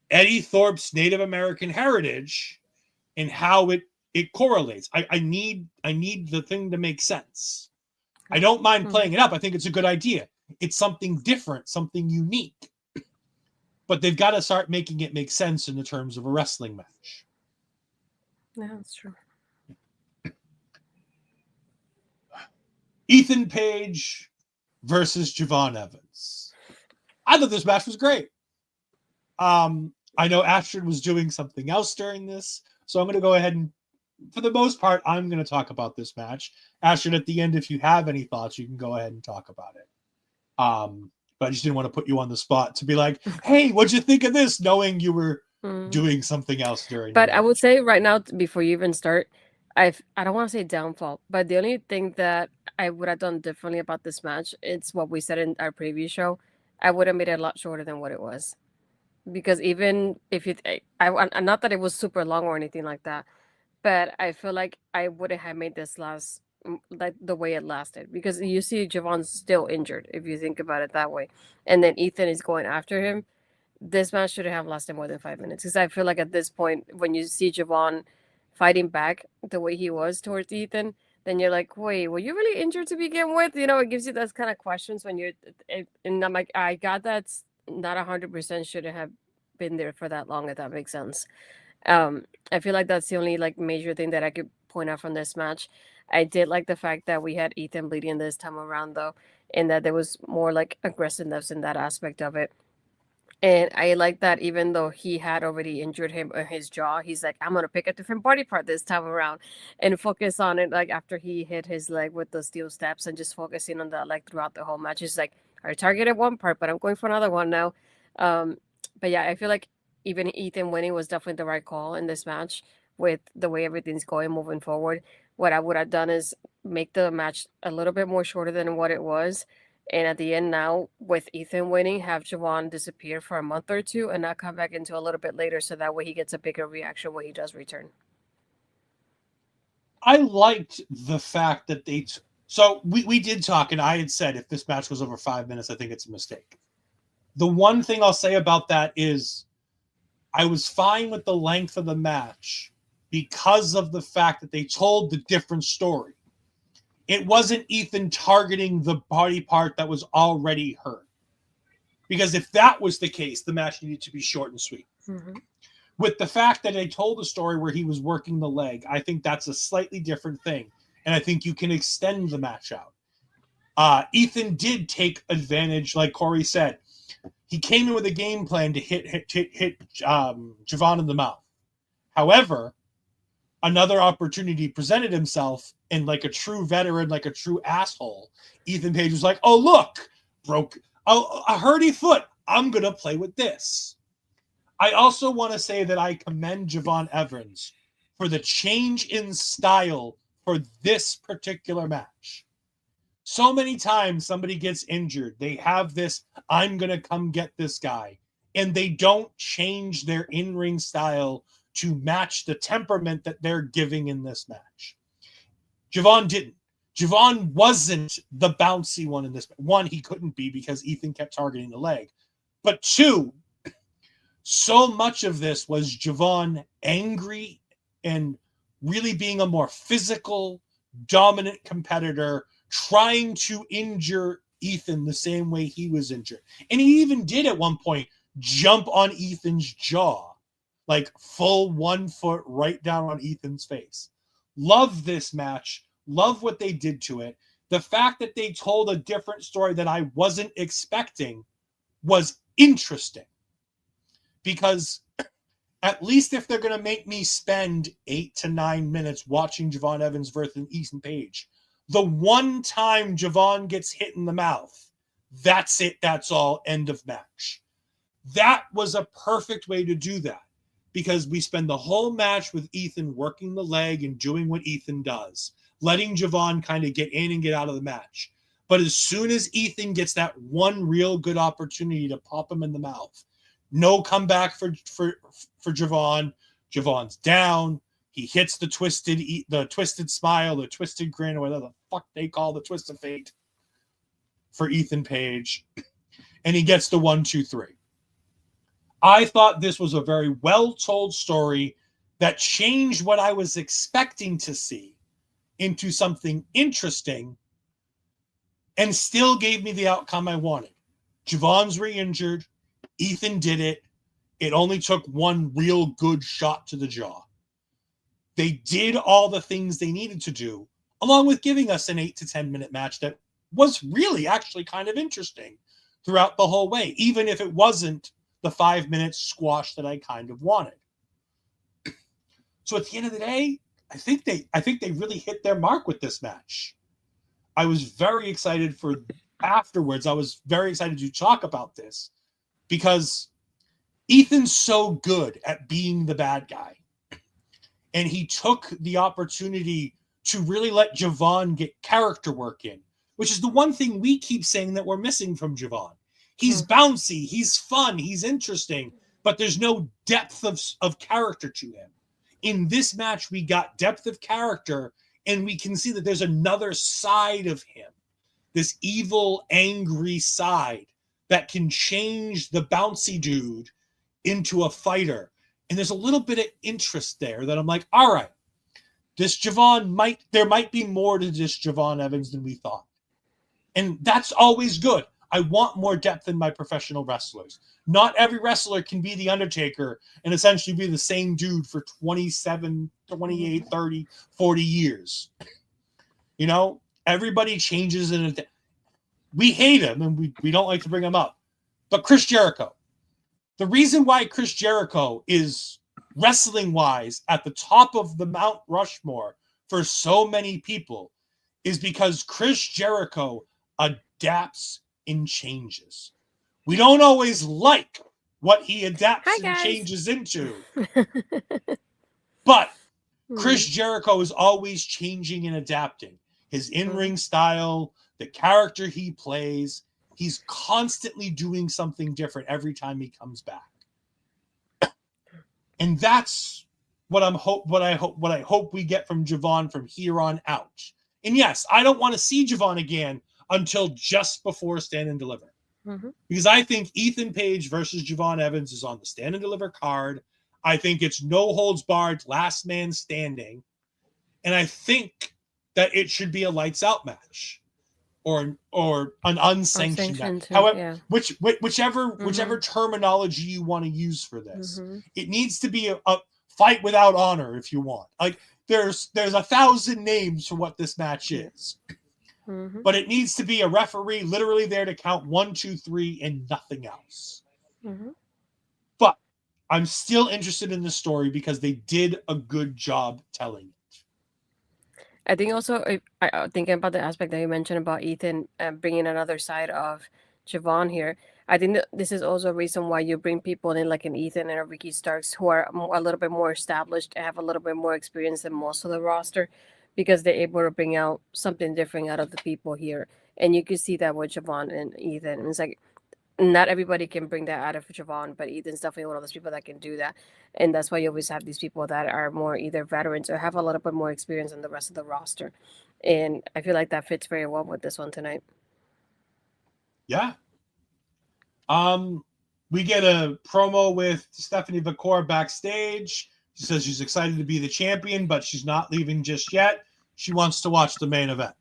Eddie Thorpe's Native American heritage and how it correlates. I need the thing to make sense. I don't mind playing it up. I think it's a good idea. It's something different, something unique. But they've got to start making it make sense in the terms of a wrestling match. Yeah, that's true. Ethan Page versus Javon Evans. I thought this match was great. I know Astrid was doing something else during this, so I'm going to go ahead and, for the most part, I'm going to talk about this match. Astrid, at the end, if you have any thoughts, you can go ahead and talk about it. But I just didn't want to put you on the spot to be like, hey, what'd you think of this? Knowing you were doing something else during. But I would say right now, before you even start, I don't want to say downfall, but the only thing that I would have done differently about this match, it's what we said in our previous show. I would have made it a lot shorter than what it was. Because even if I not that it was super long or anything like that, but I feel like I wouldn't have made this last like the way it lasted. Because you see Javon's still injured, if you think about it that way. And then Ethan is going after him. This match should have lasted more than 5 minutes. Because I feel like at this point, when you see Javon fighting back the way he was towards Ethan, then you're like, wait, were you really injured to begin with? It gives you those kind of questions when you're, and I'm like, I got that's not 100% should have been there for that long, if that makes sense. I feel like that's the only like major thing that I could point out from this match. I did like the fact that we had Ethan bleeding this time around though, and that there was more like aggressiveness in that aspect of it. And I like that even though he had already injured him in his jaw, he's like, I'm gonna pick a different body part this time around and focus on it. Like after he hit his leg with the steel steps and just focusing on that like throughout the whole match. He's like, I targeted one part, but I'm going for another one now. Um, but yeah, I feel like even Ethan winning was definitely the right call in this match with the way everything's going moving forward. What I would have done is make the match a little bit more shorter than what it was, and at the end now, with Ethan winning, have Javon disappear for a month or two and not come back into a little bit later so that way he gets a bigger reaction when he does return. I liked the fact that so we did talk, and I had said if this match goes over 5 minutes, I think it's a mistake. The one thing I'll say about that is I was fine with the length of the match because of the fact that they told the different story. It wasn't Ethan targeting the body part that was already hurt. Because if that was the case, the match needed to be short and sweet. Mm-hmm. With the fact that they told a story where he was working the leg, I think that's a slightly different thing. And I think you can extend the match out. Ethan did take advantage, like Corey said. He came in with a game plan to hit Javon in the mouth. However, another opportunity presented himself, and like a true veteran, like a true asshole, Ethan Page was like, oh, look, broke a hurty foot. I'm going to play with this. I also want to say that I commend Javon Evans for the change in style for this particular match. So many times somebody gets injured, they have this, I'm going to come get this guy, and they don't change their in-ring style to match the temperament that they're giving in this match. Javon didn't. Javon wasn't the bouncy one in this. One, he couldn't be because Ethan kept targeting the leg. But two, so much of this was Javon angry and really being a more physical, dominant competitor, trying to injure Ethan the same way he was injured. And he even did at one point jump on Ethan's jaw, like full 1 foot right down on Ethan's face. Love this match. Love what they did to it. The fact that they told a different story that I wasn't expecting was interesting. Because at least if they're going to make me spend 8 to 9 minutes watching Javon Evans versus Ethan Page, the one time Javon gets hit in the mouth, that's it, that's all, end of match. That was a perfect way to do that, because we spend the whole match with Ethan working the leg and doing what Ethan does, letting Javon kind of get in and get out of the match. But as soon as Ethan gets that one real good opportunity to pop him in the mouth, no comeback for Javon. Javon's down. He hits the twisted smile, the twisted grin, or whatever the fuck they call the twist of fate for Ethan Page. And he gets the 1, 2, 3. I thought this was a very well-told story that changed what I was expecting to see into something interesting and still gave me the outcome I wanted. Javon's re-injured. Ethan did it. It only took one real good shot to the jaw. They did all the things they needed to do, along with giving us an 8 to 10 minute match that was really actually kind of interesting throughout the whole way, even if it wasn't the 5 minute squash that I kind of wanted. So at the end of the day, I think they really hit their mark with this match. I was very excited for afterwards. I was very excited to talk about this because Ethan's so good at being the bad guy. And he took the opportunity to really let Javon get character work in, which is the one thing we keep saying that we're missing from Javon. He's bouncy, he's fun, he's interesting, but there's no depth of character to him. In this match, we got depth of character, and we can see that there's another side of him, this evil, angry side that can change the bouncy dude into a fighter. And there's a little bit of interest there that I'm like, all right, this Javon there might be more to this Javon Evans than we thought. And that's always good. I want more depth in my professional wrestlers. Not every wrestler can be The Undertaker and essentially be the same dude for 27, 28, 30, 40 years. You know, everybody changes in a... We hate him and we don't like to bring him up. But Chris Jericho. The reason why Chris Jericho is wrestling-wise at the top of the Mount Rushmore for so many people is because Chris Jericho adapts and changes. We don't always like what he adapts and changes into. But Chris Jericho is always changing and adapting. His in-ring style, the character he plays, he's constantly doing something different every time he comes back. And that's what I hope we get from Javon from here on out. And yes, I don't want to see Javon again until just before Stand and Deliver. Because I think Ethan Page versus Javon Evans is on the Stand and Deliver card. I think it's no holds barred, last man standing. And I think that it should be a lights out match or an unsanctioned match. However, whichever terminology you want to use for this. It needs to be a fight without honor if you want. Like there's 1,000 names for what this match is. But it needs to be a referee literally there to count 1, 2, 3 and nothing else. But I'm still interested in the story because they did a good job telling it. I think also, thinking about the aspect that you mentioned about Ethan bringing another side of Javon here, I think that this is also a reason why you bring people in like an Ethan and a Ricky Starks who are a little bit more established and have a little bit more experience than most of the roster, because they're able to bring out something different out of the people here. And you can see that with Javon and Ethan. And it's like, not everybody can bring that out of Javon, but Ethan's definitely one of those people that can do that. And that's why you always have these people that are more either veterans or have a little bit more experience than the rest of the roster. And I feel like that fits very well with this one tonight. Yeah. We get a promo with Stephanie Vaquer backstage. She says she's excited to be the champion, but she's not leaving just yet. She wants to watch the main event.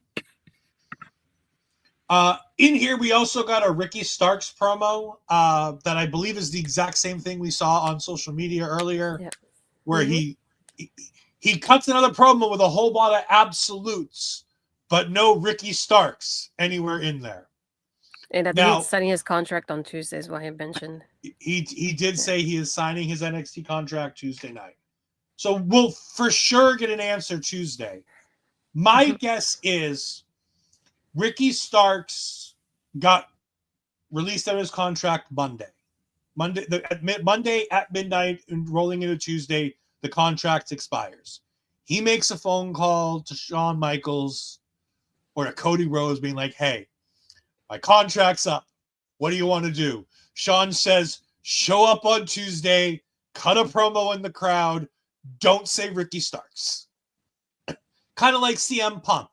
In here, we also got a Ricky Starks promo that I believe is the exact same thing we saw on social media earlier, where he cuts another promo with a whole lot of absolutes, but no Ricky Starks anywhere in there. And I think he's signing his contract on Tuesday is what he mentioned. He did say he is signing his NXT contract Tuesday night. So we'll for sure get an answer Tuesday. My guess is Ricky Starks got released out of his contract Monday. Monday at midnight and rolling into Tuesday, the contract expires. He makes a phone call to Shawn Michaels or to Cody Rhodes being like, hey, my contract's up. What do you want to do? Shawn says, show up on Tuesday, cut a promo in the crowd, don't say Ricky Starks. Kind of like CM Punk.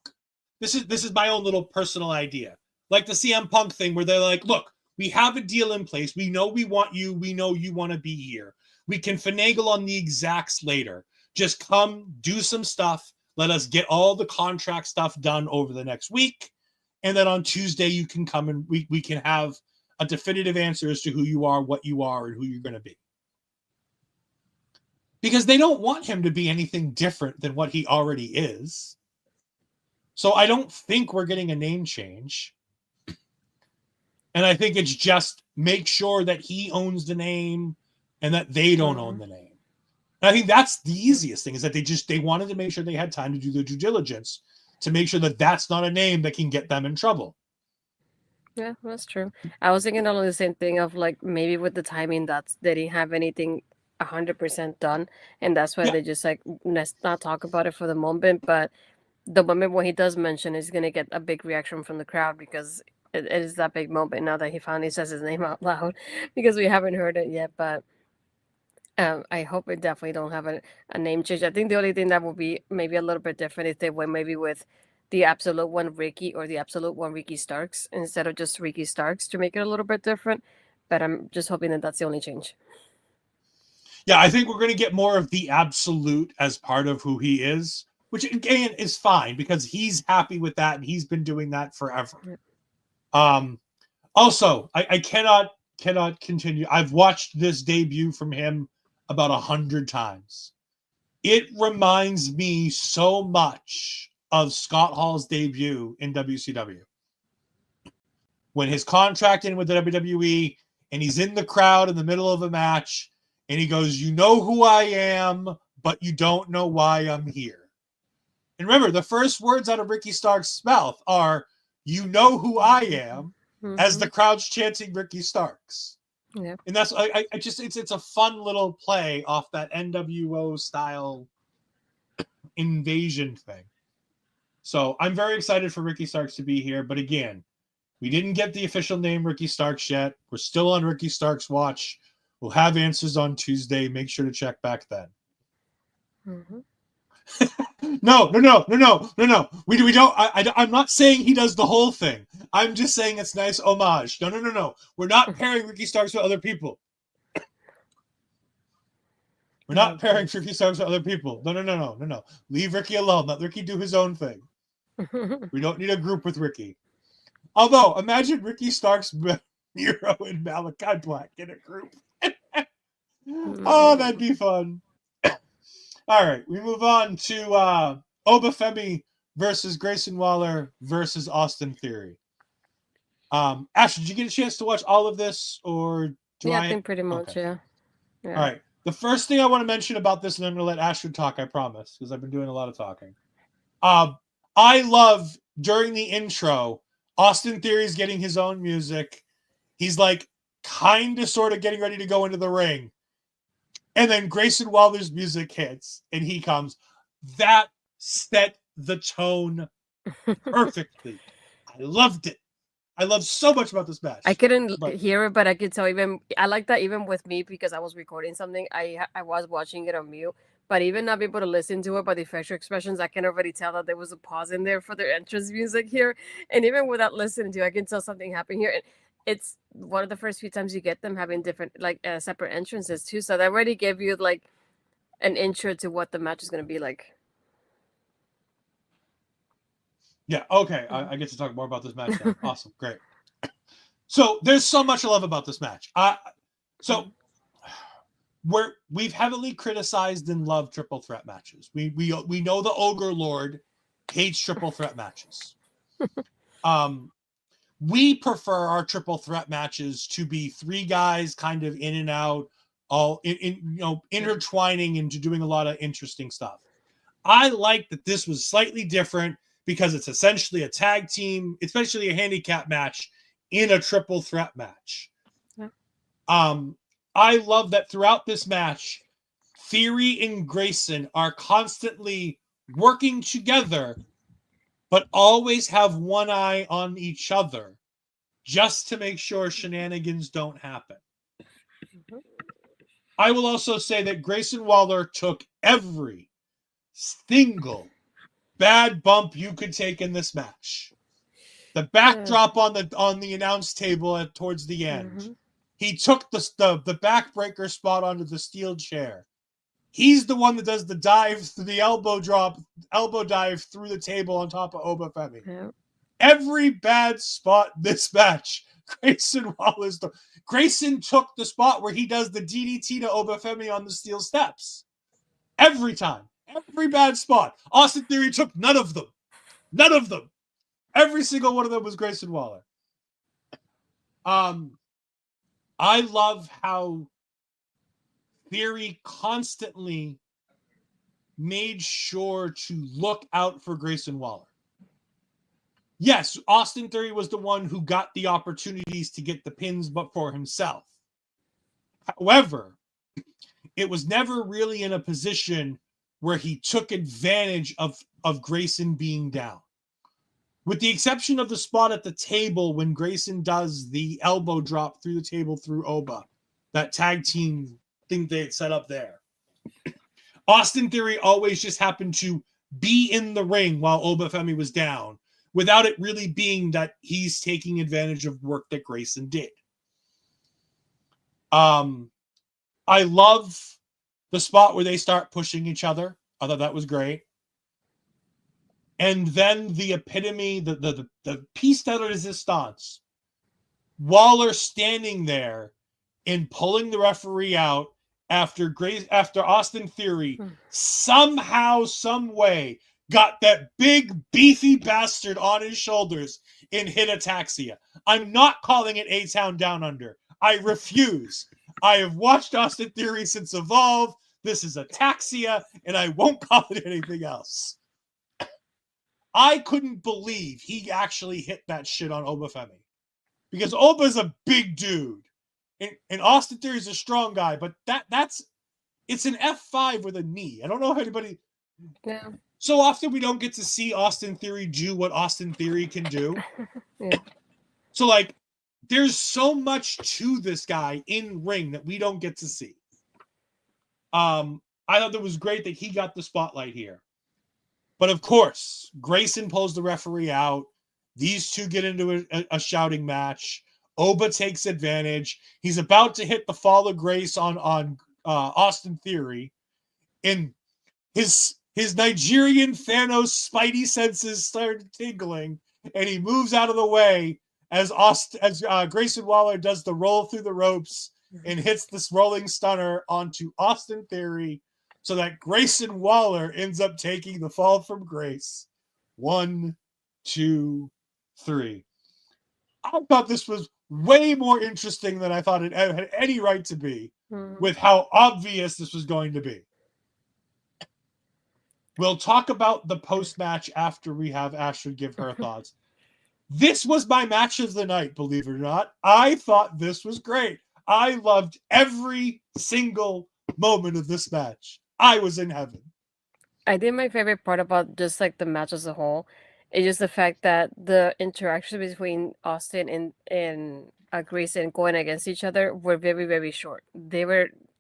This is my own little personal idea. Like the CM Punk thing where they're like, look, we have a deal in place. We know we want you. We know you want to be here. We can finagle on the exacts later. Just come, do some stuff. Let us get all the contract stuff done over the next week. And then on Tuesday, you can come and we can have a definitive answer as to who you are, what you are, and who you're going to be. Because they don't want him to be anything different than what he already is. So I don't think we're getting a name change. And I think it's just make sure that he owns the name and that they don't own the name. And I think that's the easiest thing, is that they wanted to make sure they had time to do their due diligence to make sure that that's not a name that can get them in trouble. Yeah, that's true. I was thinking all the same thing of like maybe with the timing they didn't have anything 100% done, and that's why they just like let's not talk about it for the moment. But the moment when he does mention, is going to get a big reaction from the crowd because it is that big moment now that he finally says his name out loud, because we haven't heard it yet. But I hope it definitely don't have a name change. I think the only thing that will be maybe a little bit different is they went maybe with the Absolute One Ricky or the Absolute One Ricky Starks instead of just Ricky Starks to make it a little bit different. But I'm just hoping that that's the only change. Yeah, I think we're going to get more of the Absolute as part of who he is, which again is fine because he's happy with that and he's been doing that forever. Also, I cannot continue. I've watched this debut from him about 100 times. It reminds me so much of Scott Hall's debut in WCW. When his contract in with the WWE and he's in the crowd in the middle of a match and he goes, "You know who I am, but you don't know why I'm here." And remember, the first words out of Ricky Starks' mouth are, "You know who I am," as the crowd's chanting Ricky Starks. Yeah. And that's I just it's a fun little play off that NWO style invasion thing. So I'm very excited for Ricky Starks to be here. But again, we didn't get the official name Ricky Starks yet. We're still on Ricky Starks' watch. We'll have answers on Tuesday. Make sure to check back then. No. We don't. I'm not saying he does the whole thing. I'm just saying it's nice homage. No. We're not pairing Ricky Starks with other people. We're not pairing Ricky Starks with other people. No. Leave Ricky alone. Let Ricky do his own thing. We don't need a group with Ricky. Although, imagine Ricky Starks, Miro, and Malachi Black in a group. Oh, that'd be fun. All right, we move on to Oba Femi versus Grayson Waller versus Austin Theory. Ash, did you get a chance to watch all of this, or do I think pretty much, okay. yeah. All right. The first thing I want to mention about this, and I'm going to let Ashwood talk, I promise, because I've been doing a lot of talking. I love, during the intro, Austin Theory's getting his own music. He's like kind of sort of getting ready to go into the ring. And then Grayson Waller's music hits and he comes. That set the tone perfectly. I loved it. I love so much about this match. I couldn't hear it, but I could tell I like that even with me because I was recording something. I was watching it on mute, but even not be able to listen to it by the facial expressions, I can already tell that there was a pause in there for their entrance music here. And even without listening to it, I can tell something happened here. And it's one of the first few times you get them having different, separate entrances too. So that already gave you like an intro to what the match is going to be like. Yeah, okay. I get to talk more about this match now. Awesome, great. So there's so much I love about this match. We've heavily criticized and loved triple threat matches. We know the Ogre Lord hates triple threat matches. We prefer our triple threat matches to be three guys kind of in and out, all intertwining into doing a lot of interesting stuff. I like that this was slightly different because it's essentially a tag team, especially a handicap match in a triple threat match. Yeah. I love that throughout this match, Theory and Grayson are constantly working together, but always have one eye on each other just to make sure shenanigans don't happen. I will also say that Grayson Waller took every single bad bump you could take in this match. The backdrop on the announce table towards the end. He took the backbreaker spot onto the steel chair. He's the one that does the dive, the elbow dive through the table on top of Oba Femi. Yeah. Every bad spot this match, Grayson took the spot where he does the DDT to Oba Femi on the steel steps. Every time. Every bad spot. Austin Theory took none of them. None of them. Every single one of them was Grayson Waller. I love how Theory constantly made sure to look out for Grayson Waller. Yes, Austin Theory was the one who got the opportunities to get the pins, but for himself. However, it was never really in a position where he took advantage of Grayson being down. With the exception of the spot at the table when Grayson does the elbow drop through the table through Oba, that tag team thing they had set up there. Austin Theory always just happened to be in the ring while Oba Femi was down, without it really being that he's taking advantage of work that Grayson did. I love the spot where they start pushing each other. I thought that was great. And then the epitome, the piece de resistance Waller standing there and pulling the referee out after Austin Theory somehow, some way got that big beefy bastard on his shoulders and hit ataxia. I'm not calling it A-Town Down Under. I refuse. I have watched Austin Theory since Evolve. This is ataxia, and I won't call it anything else. I couldn't believe he actually hit that shit on Oba Femi. Because Oba's a big dude. And Austin Theory's a strong guy, but it's an F5 with a knee. I don't know if anybody. Yeah. So often we don't get to see Austin Theory do what Austin Theory can do. Yeah. So, like, there's so much to this guy in ring that we don't get to see. I thought it was great that he got the spotlight here. But of course, Grayson pulls the referee out. These two get into a shouting match. Oba takes advantage. He's about to hit the fall of grace on Austin Theory. And his Nigerian Thanos spidey senses started tingling, and he moves out of the way as Grayson Waller does the roll through the ropes and hits this rolling stunner onto Austin Theory, so that Grayson Waller ends up taking the fall from grace. 1, 2, 3. I thought this was way more interesting than I thought it had any right to be, with how obvious this was going to be. We'll talk about the post-match after we have Ashley give her thoughts. This was my match of the night, believe it or not. I thought this was great. I loved every single moment of this match. I was in heaven. I think my favorite part about just like the match as a whole is just the fact that the interaction between Austin and Grayson going against each other were very, very short. They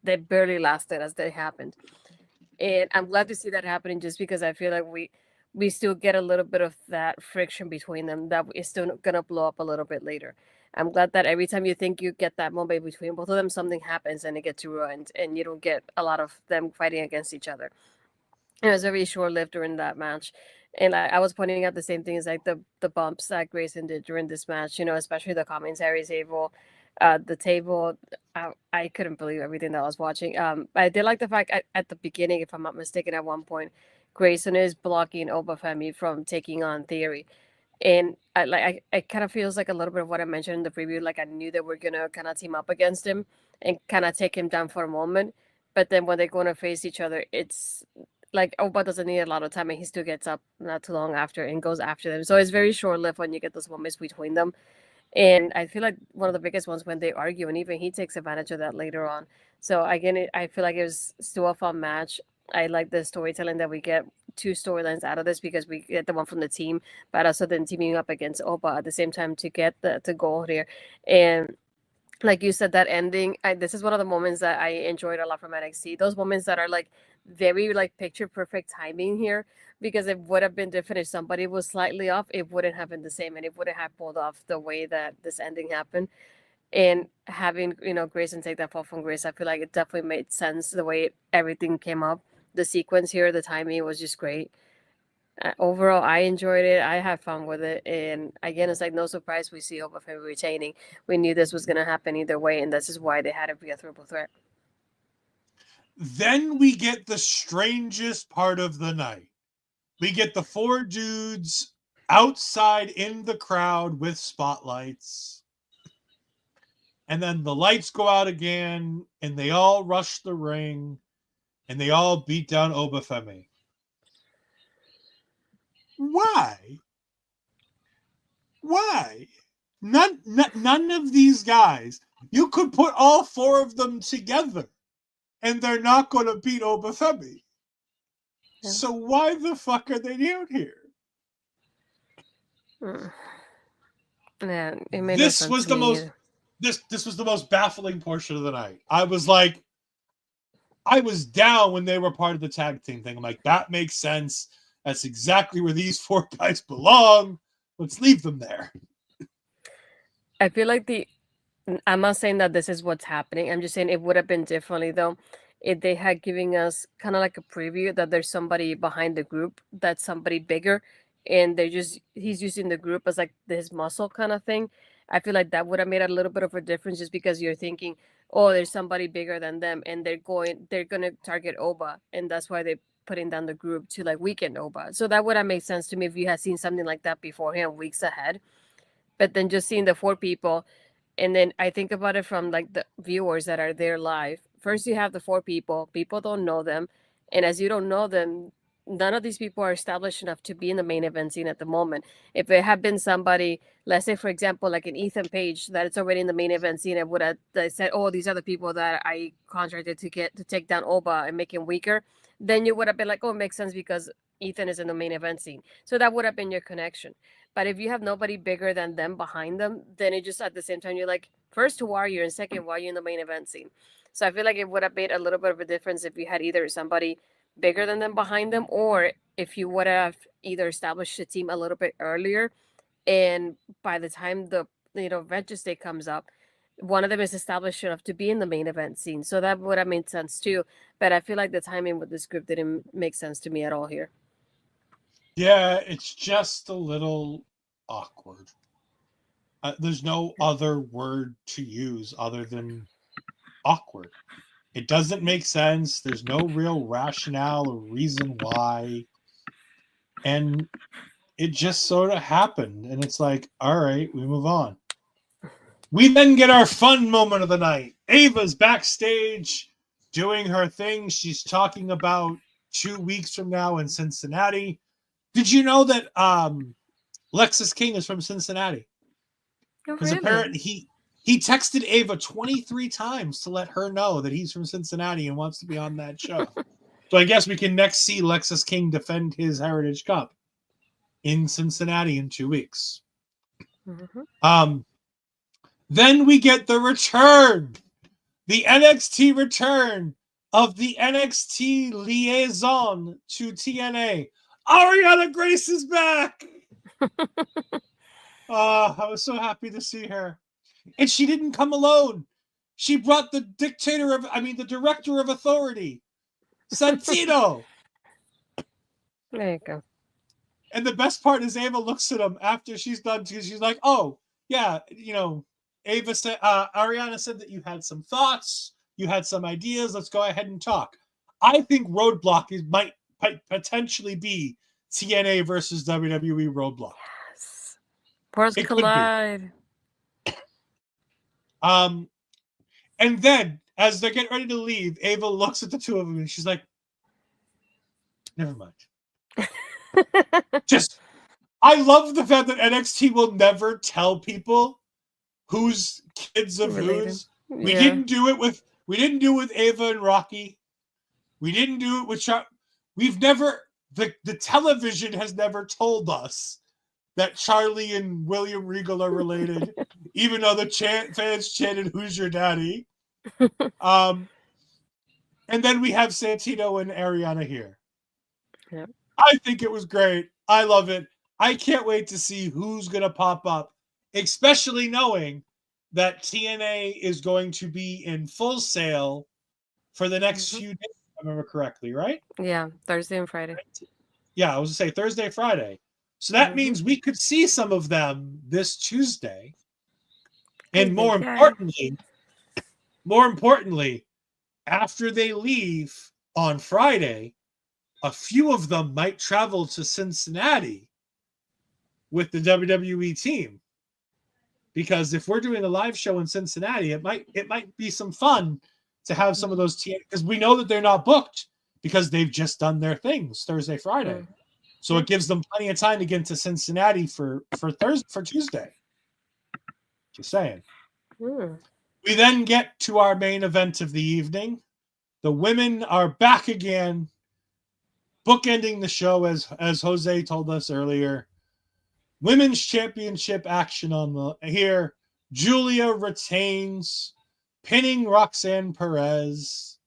barely lasted as they happened. And I'm glad to see that happening, just because I feel like we still get a little bit of that friction between them that is still gonna blow up a little bit later. I'm glad that every time you think you get that moment between both of them, something happens and it gets ruined, and you don't get a lot of them fighting against each other. It was very short-lived during that match. And I was pointing out the same things, like the bumps that Grayson did during this match, especially the commentary table, the table. I couldn't believe everything that I was watching. I did like the fact at the beginning, if I'm not mistaken, at one point, Grayson is blocking Oba Femi from taking on Theory. And I kind of feels like a little bit of what I mentioned in the preview. Like, I knew they were gonna kind of team up against him and kind of take him down for a moment. But then when they're going to face each other, it's like Oba doesn't need a lot of time, and he still gets up not too long after and goes after them. So it's very short lived when you get those moments between them. And I feel like one of the biggest ones when they argue, and even he takes advantage of that later on. So again, I feel like it was still a fun match. I like the storytelling that we get, two storylines out of this, because we get the one from the team, but also then teaming up against Oba at the same time to get the goal here. And like you said, that ending, this is one of the moments that I enjoyed a lot from NXT. Those moments that are like very like picture perfect timing here, because it would have been different if somebody was slightly off. It wouldn't have been the same, and it wouldn't have pulled off the way that this ending happened. And having Grayson take that fall from grace, I feel like it definitely made sense the way everything came up. The sequence here, the timing was just great. Overall, I enjoyed it. I had fun with it, and again, it's like no surprise we see Oba Femi retaining. We knew this was going to happen either way, and this is why they had to be a triple threat. Then we get the strangest part of the night. We get the 4 dudes outside in the crowd with spotlights. And then the lights go out again, and they all rush the ring, and they all beat down Oba Femi. Why? Why? None of these guys. You could put all 4 of them together, and they're not going to beat Oba Femi. Yeah. So why the fuck are they out here? Yeah, it made this no was the most. This was the most baffling portion of the night. I was down when they were part of the tag team thing. I'm like, that makes sense. That's exactly where these 4 guys belong. Let's leave them there. I feel like I'm not saying that this is what's happening. I'm just saying it would have been differently, though, if they had given us kind of like a preview that there's somebody behind the group, that's somebody bigger, and he's using the group as like his muscle kind of thing. I feel like that would have made a little bit of a difference, just because you're thinking, oh, there's somebody bigger than them, and they're gonna target Oba, and that's why they're putting down the group to like weaken Oba. So that would have made sense to me if you had seen something like that beforehand, weeks ahead. But then just seeing the four people, and then I think about it from like the viewers that are there live. First, you have the four people don't know them, and as you don't know them, none of these people are established enough to be in the main event scene at the moment. If it had been somebody, let's say for example like an Ethan Page, that it's already in the main event scene, and would have they said, oh, these are the people that I contracted to get to take down Oba and make him weaker, then you would have been like, oh, it makes sense because Ethan is in the main event scene. So that would have been your connection. But if you have nobody bigger than them behind them, then it just at the same time you're like, first, who are you? And second, why are you in the main event scene? So I feel like it would have made a little bit of a difference if you had either somebody bigger than them behind them, or if you would have either established the team a little bit earlier, and by the time the Vengeance Day comes up, one of them is established enough to be in the main event scene. So that would have made sense too. But I feel like the timing with this group didn't make sense to me at all here. Yeah, it's just a little awkward. There's no other word to use other than awkward. It doesn't make sense. There's no real rationale or reason why. And it just sort of happened. And it's like, all right, we move on. We then get our fun moment of the night. Ava's backstage doing her thing. She's talking about 2 weeks from now in Cincinnati. Did you know that Lexus King is from Cincinnati? Oh, Because really? apparently he texted Ava 23 times to let her know that he's from Cincinnati and wants to be on that show. So I guess we can next see Lexus King defend his Heritage Cup in Cincinnati in 2 weeks. Mm-hmm. Then we get the return, the NXT return of the NXT liaison to TNA. Ariana Grace is back. I was so happy to see her. And she didn't come alone. She brought the director of authority, Santino. There you go. And the best part is Ava looks at him after she's done, because she's like, oh, yeah, Ava said, Ariana said that you had some thoughts, you had some ideas. Let's go ahead and talk. I think Roadblock might potentially be TNA versus WWE Roadblock. Yes. Worlds collide. And then as they're getting ready to leave, Ava looks at the two of them and she's like, never mind. I love the fact that NXT will never tell people whose kids of Related. whose. Yeah. We didn't do it with Ava and Rocky. We didn't do it with we've never, the television has never told us that Charlie and William Regal are related, even though the fans chanted, "Who's your daddy?" And then we have Santino and Ariana here. Yeah. I think it was great. I love it. I can't wait to see who's going to pop up, especially knowing that TNA is going to be in Full Sail for the next few days, if I remember correctly, right? Yeah, Thursday and Friday. Yeah, I was going to say Thursday, Friday. So that means we could see some of them this Tuesday. And more importantly, after they leave on Friday, a few of them might travel to Cincinnati with the WWE team. Because if we're doing a live show in Cincinnati, it might be some fun to have some of those teams, because we know that they're not booked because they've just done their things Thursday, Friday. So it gives them plenty of time to get into Cincinnati for Tuesday. Just saying. We then get to our main event of the evening. The women are back again, bookending the show as Jose told us earlier. Women's Championship action on here. Giulia retains, pinning Roxanne Perez,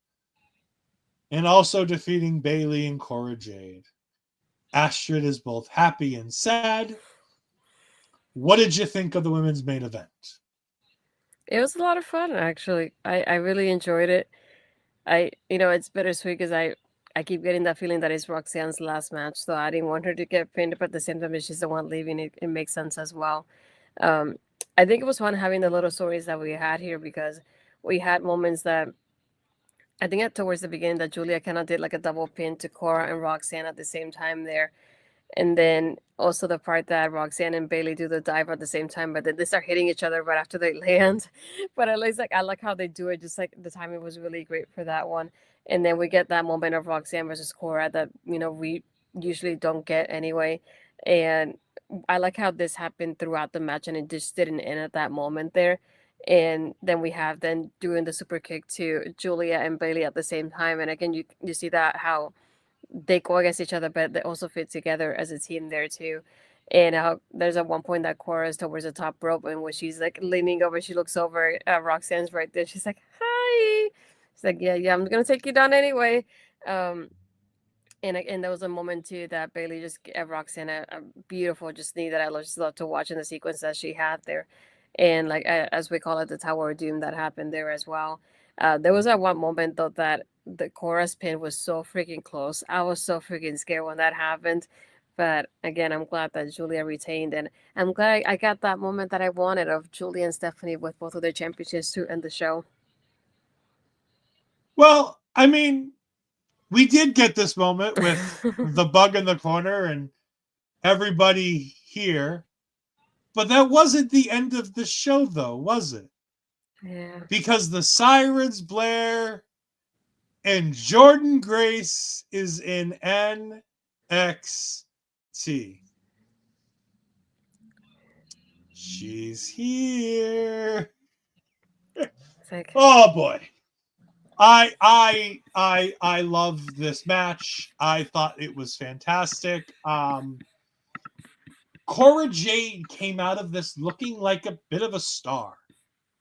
and also defeating Bayley and Cora Jade. Astrid is both happy and sad. What did you think of the women's main event? It was a lot of fun, actually. I really enjoyed it. It's bittersweet because I keep getting that feeling that it's Roxanne's last match, so I didn't want her to get pinned, but at the same time, if she's the one leaving, it makes sense as well. I think it was fun having the little stories that we had here because we had moments that I think towards the beginning that Giulia kind of did like a double pin to Cora and Roxanne at the same time there. And then also the part that Roxanne and Bayley do the dive at the same time, but then they start hitting each other right after they land. But at least like I like how they do it. Just like the timing was really great for that one. And then we get that moment of Roxanne versus Cora that we usually don't get anyway. And I like how this happened throughout the match, and it just didn't end at that moment there. And then we have then doing the super kick to Giulia and Bayley at the same time, and again you see that how they go against each other, but they also fit together as a team there too. And there's at one point that Cora is towards the top rope, and when she's like leaning over, she looks over, Roxanne's right there. She's like, "Hi." She's like, "Yeah, yeah, I'm gonna take you down anyway." Um, and there was a moment too that Bayley just gave Roxanne a beautiful just knee that just love to watch in the sequence that she had there, and like as we call it, the Tower of Doom that happened there as well. There was that one moment though that the chorus pin was so freaking close. I was so freaking scared when that happened. But again, I'm glad that Giulia retained, and I'm glad I got that moment that I wanted of Giulia and Stephanie with both of their championships to end the show. Well, I mean, we did get this moment with the bug in the corner and everybody here, but that wasn't the end of the show, though, was it? Yeah. Because the sirens blare and Jordynne Grace is in NXT. She's here. It's like, Oh boy. I love this match. I thought it was fantastic. Cora Jade came out of this looking like a bit of a star.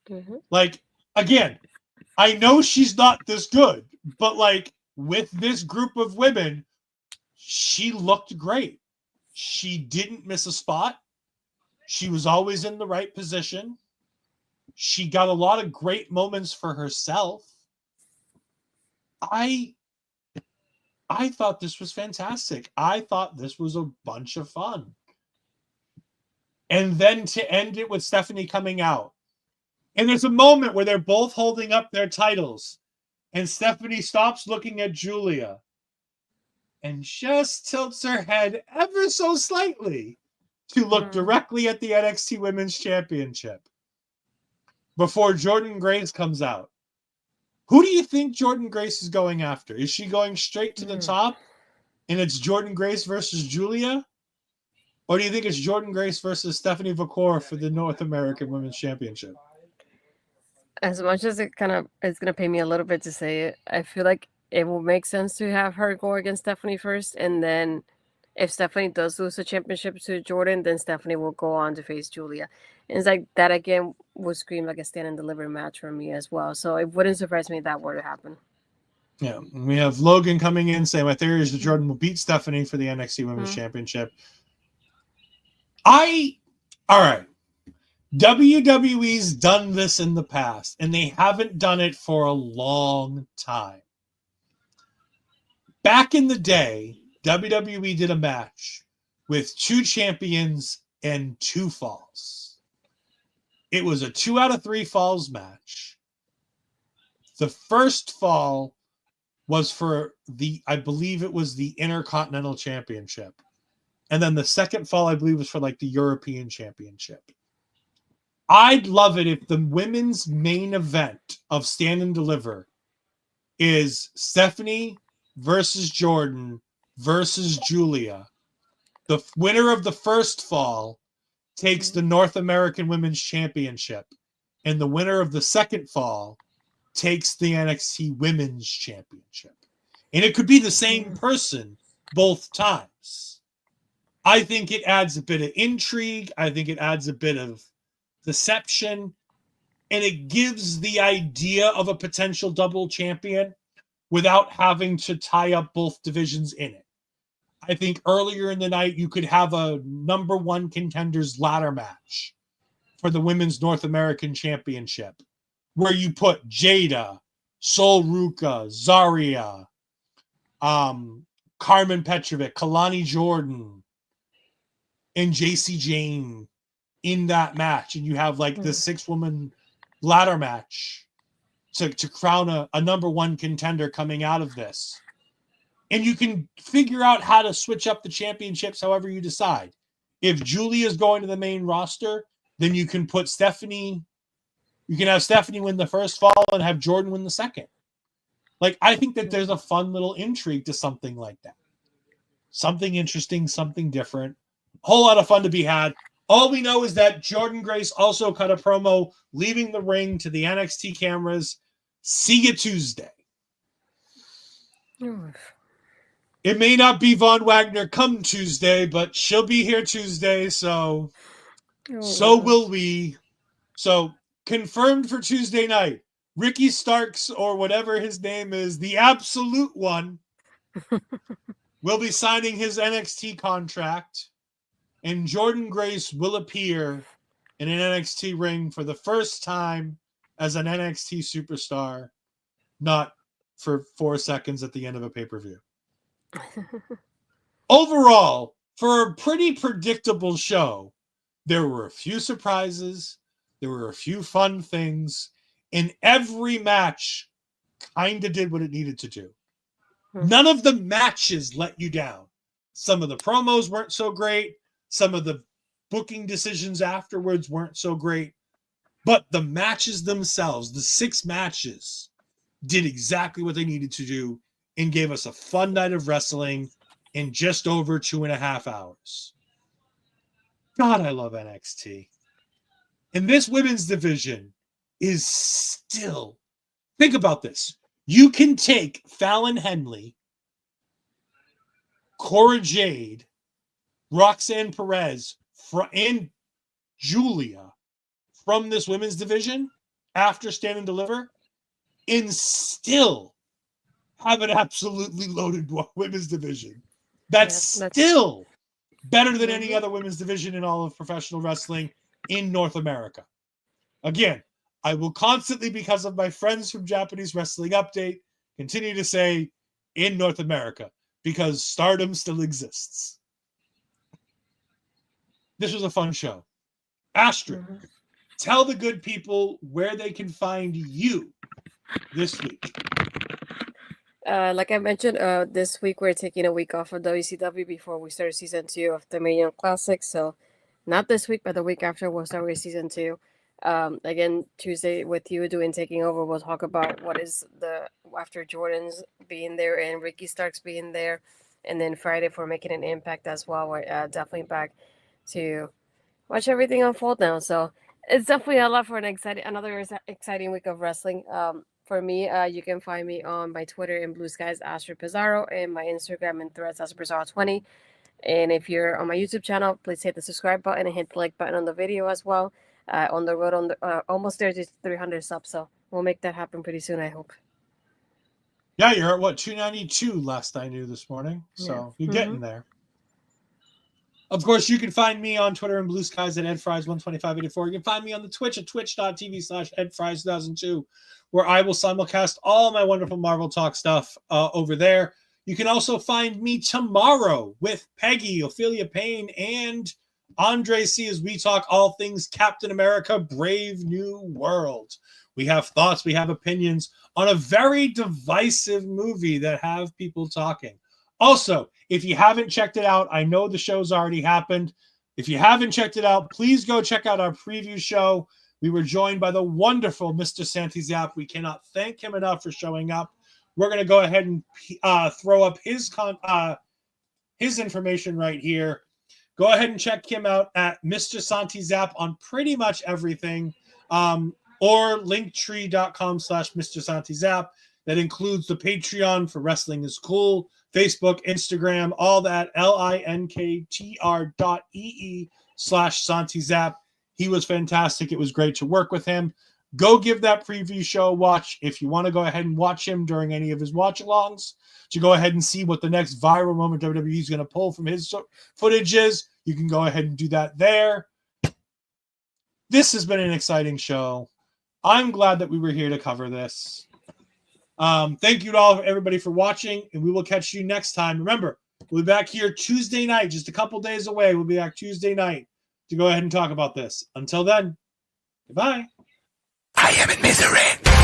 mhm. Like, again, I know she's not this good, but like with this group of women, she looked great. She didn't miss a spot. She was always in the right position. She got a lot of great moments for herself. I thought this was fantastic. I thought this was a bunch of fun. And then to end it with Stephanie coming out. And there's a moment where they're both holding up their titles. And Stephanie stops looking at Giulia and just tilts her head ever so slightly to look directly at the NXT Women's Championship before Jordynne Grace comes out. Who do you think Jordynne Grace is going after? Is she going straight to the top and it's Jordynne Grace versus Giulia? Or do you think it's Jordynne Grace versus Stephanie Vaquer for the North American Women's Championship? As much as it's gonna pay me a little bit to say it, I feel like it will make sense to have her go against Stephanie first, and then if Stephanie does lose the championship to Jordynne, then Stephanie will go on to face Giulia. And it's like that again would scream like a stand and deliver match for me as well. So it wouldn't surprise me if that were to happen. Yeah, we have Logan coming in saying my theory is that Jordynne will beat Stephanie for the NXT Women's Championship. All right. WWE's done this in the past, and they haven't done it for a long time. Back in the day, WWE did a match with 2 champions and 2 falls. It was a 2 out of 3 falls match. The first fall was for I believe it was the Intercontinental Championship. And then the second fall, I believe, was for like the European Championship. I'd love it if the women's main event of Stand and Deliver is Stephanie versus Jordynne versus Giulia. The winner of the first fall takes the North American Women's Championship, and the winner of the second fall takes the NXT Women's Championship. And it could be the same person both times. I think it adds a bit of intrigue. I think it adds a bit of deception, and it gives the idea of a potential double champion without having to tie up both divisions in it. I think earlier in the night, you could have a number 1 contenders ladder match for the Women's North American Championship, where you put Jada, Sol Ruka, Zarya, Carmen Petrovic, Kalani Jordan, and Jacy Jayne in that match, and you have like the 6-woman ladder match to crown a number one contender coming out of this. And you can figure out how to switch up the championships however you decide. If Giulia is going to the main roster, then you can put Stephanie. You can have Stephanie win the first fall and have Jordan win the second. Like, I think that there's a fun little intrigue to something like that. Something interesting, something different. A whole lot of fun to be had. All we know is that Jordynne Grace also cut a promo leaving the ring to the NXT cameras. See you Tuesday. It may not be Von Wagner come Tuesday, but she'll be here Tuesday, so will we. So, confirmed for Tuesday night. Ricky Starks, or whatever his name is, the absolute one, will be signing his NXT contract, and Jordynne Grace will appear in an NXT ring for the first time as an NXT superstar, not for 4 seconds at the end of a pay-per-view. Overall, for a pretty predictable show, there were a few surprises, there were a few fun things, and every match kind of did what it needed to do. None of the matches let you down. Some of the promos weren't so great. Some of the booking decisions afterwards weren't so great. But the matches themselves, the 6 matches, did exactly what they needed to do and gave us a fun night of wrestling in just over 2.5 hours. God, I love NXT. And this women's division is still... Think about this. You can take Fallon Henley, Cora Jade, Roxanne Perez, and Giulia from this women's division after Stand and Deliver and still have an absolutely loaded women's division. That's still better than any other women's division in all of professional wrestling in North America. Again, I will constantly, because of my friends from Japanese Wrestling Update, continue to say in North America because Stardom still exists. This was a fun show. Astrid, tell the good people where they can find you this week. Like I mentioned, this week we're taking a week off of WCW before we start season 2 of the Million Classic. So not this week, but the week after we'll start with season 2. Again, Tuesday with you doing Taking Over, we'll talk about what is the after Jordan's being there and Ricky Starks being there. And then Friday for Making an Impact as well. We're definitely back to watch everything unfold now. So it's definitely a lot for another exciting week of wrestling. For me, you can find me on my Twitter and Blue Skies, Astrid Pizarro, and my Instagram and Threads, Astrid Pizarro 20. And if you're on my YouTube channel, please hit the subscribe button and hit the like button on the video as well. On the road, almost there to 300 subs, so we'll make that happen pretty soon, I hope. Yeah, you're at what, 292 last I knew this morning, so you're getting there. Of course, you can find me on Twitter and Blue Skies at EdFries12584. You can find me on the Twitch at twitch.tv/EdFries2002, where I will simulcast all my wonderful Marvel Talk stuff over there. You can also find me tomorrow with Peggy, Ophelia Payne, and Andre C. as we talk all things Captain America, Brave New World. We have thoughts, we have opinions on a very divisive movie that have people talking. Also, if you haven't checked it out, I know the show's already happened. If you haven't checked it out, please go check out our preview show. We were joined by the wonderful Mr. Santi Zap. We cannot thank him enough for showing up. We're going to go ahead and throw up his information right here. Go ahead and check him out at Mr. Santi Zap on pretty much everything, or linktree.com/Mr. Santi Zap. That includes the Patreon for Wrestling is Cool, Facebook, Instagram, all that, linktr.ee/Santi Zap. He was fantastic. It was great to work with him. Go give that preview show a watch. If you want to go ahead and watch him during any of his watch-alongs, to go ahead and see what the next viral moment WWE is going to pull from his footage is, you can go ahead and do that there. This has been an exciting show. I'm glad that we were here to cover this. Thank you to everybody for watching, and we will catch you next time. Remember, we'll be back here Tuesday night, just a couple days away. We'll be back Tuesday night to go ahead and talk about this. Until then, goodbye. I am in misery.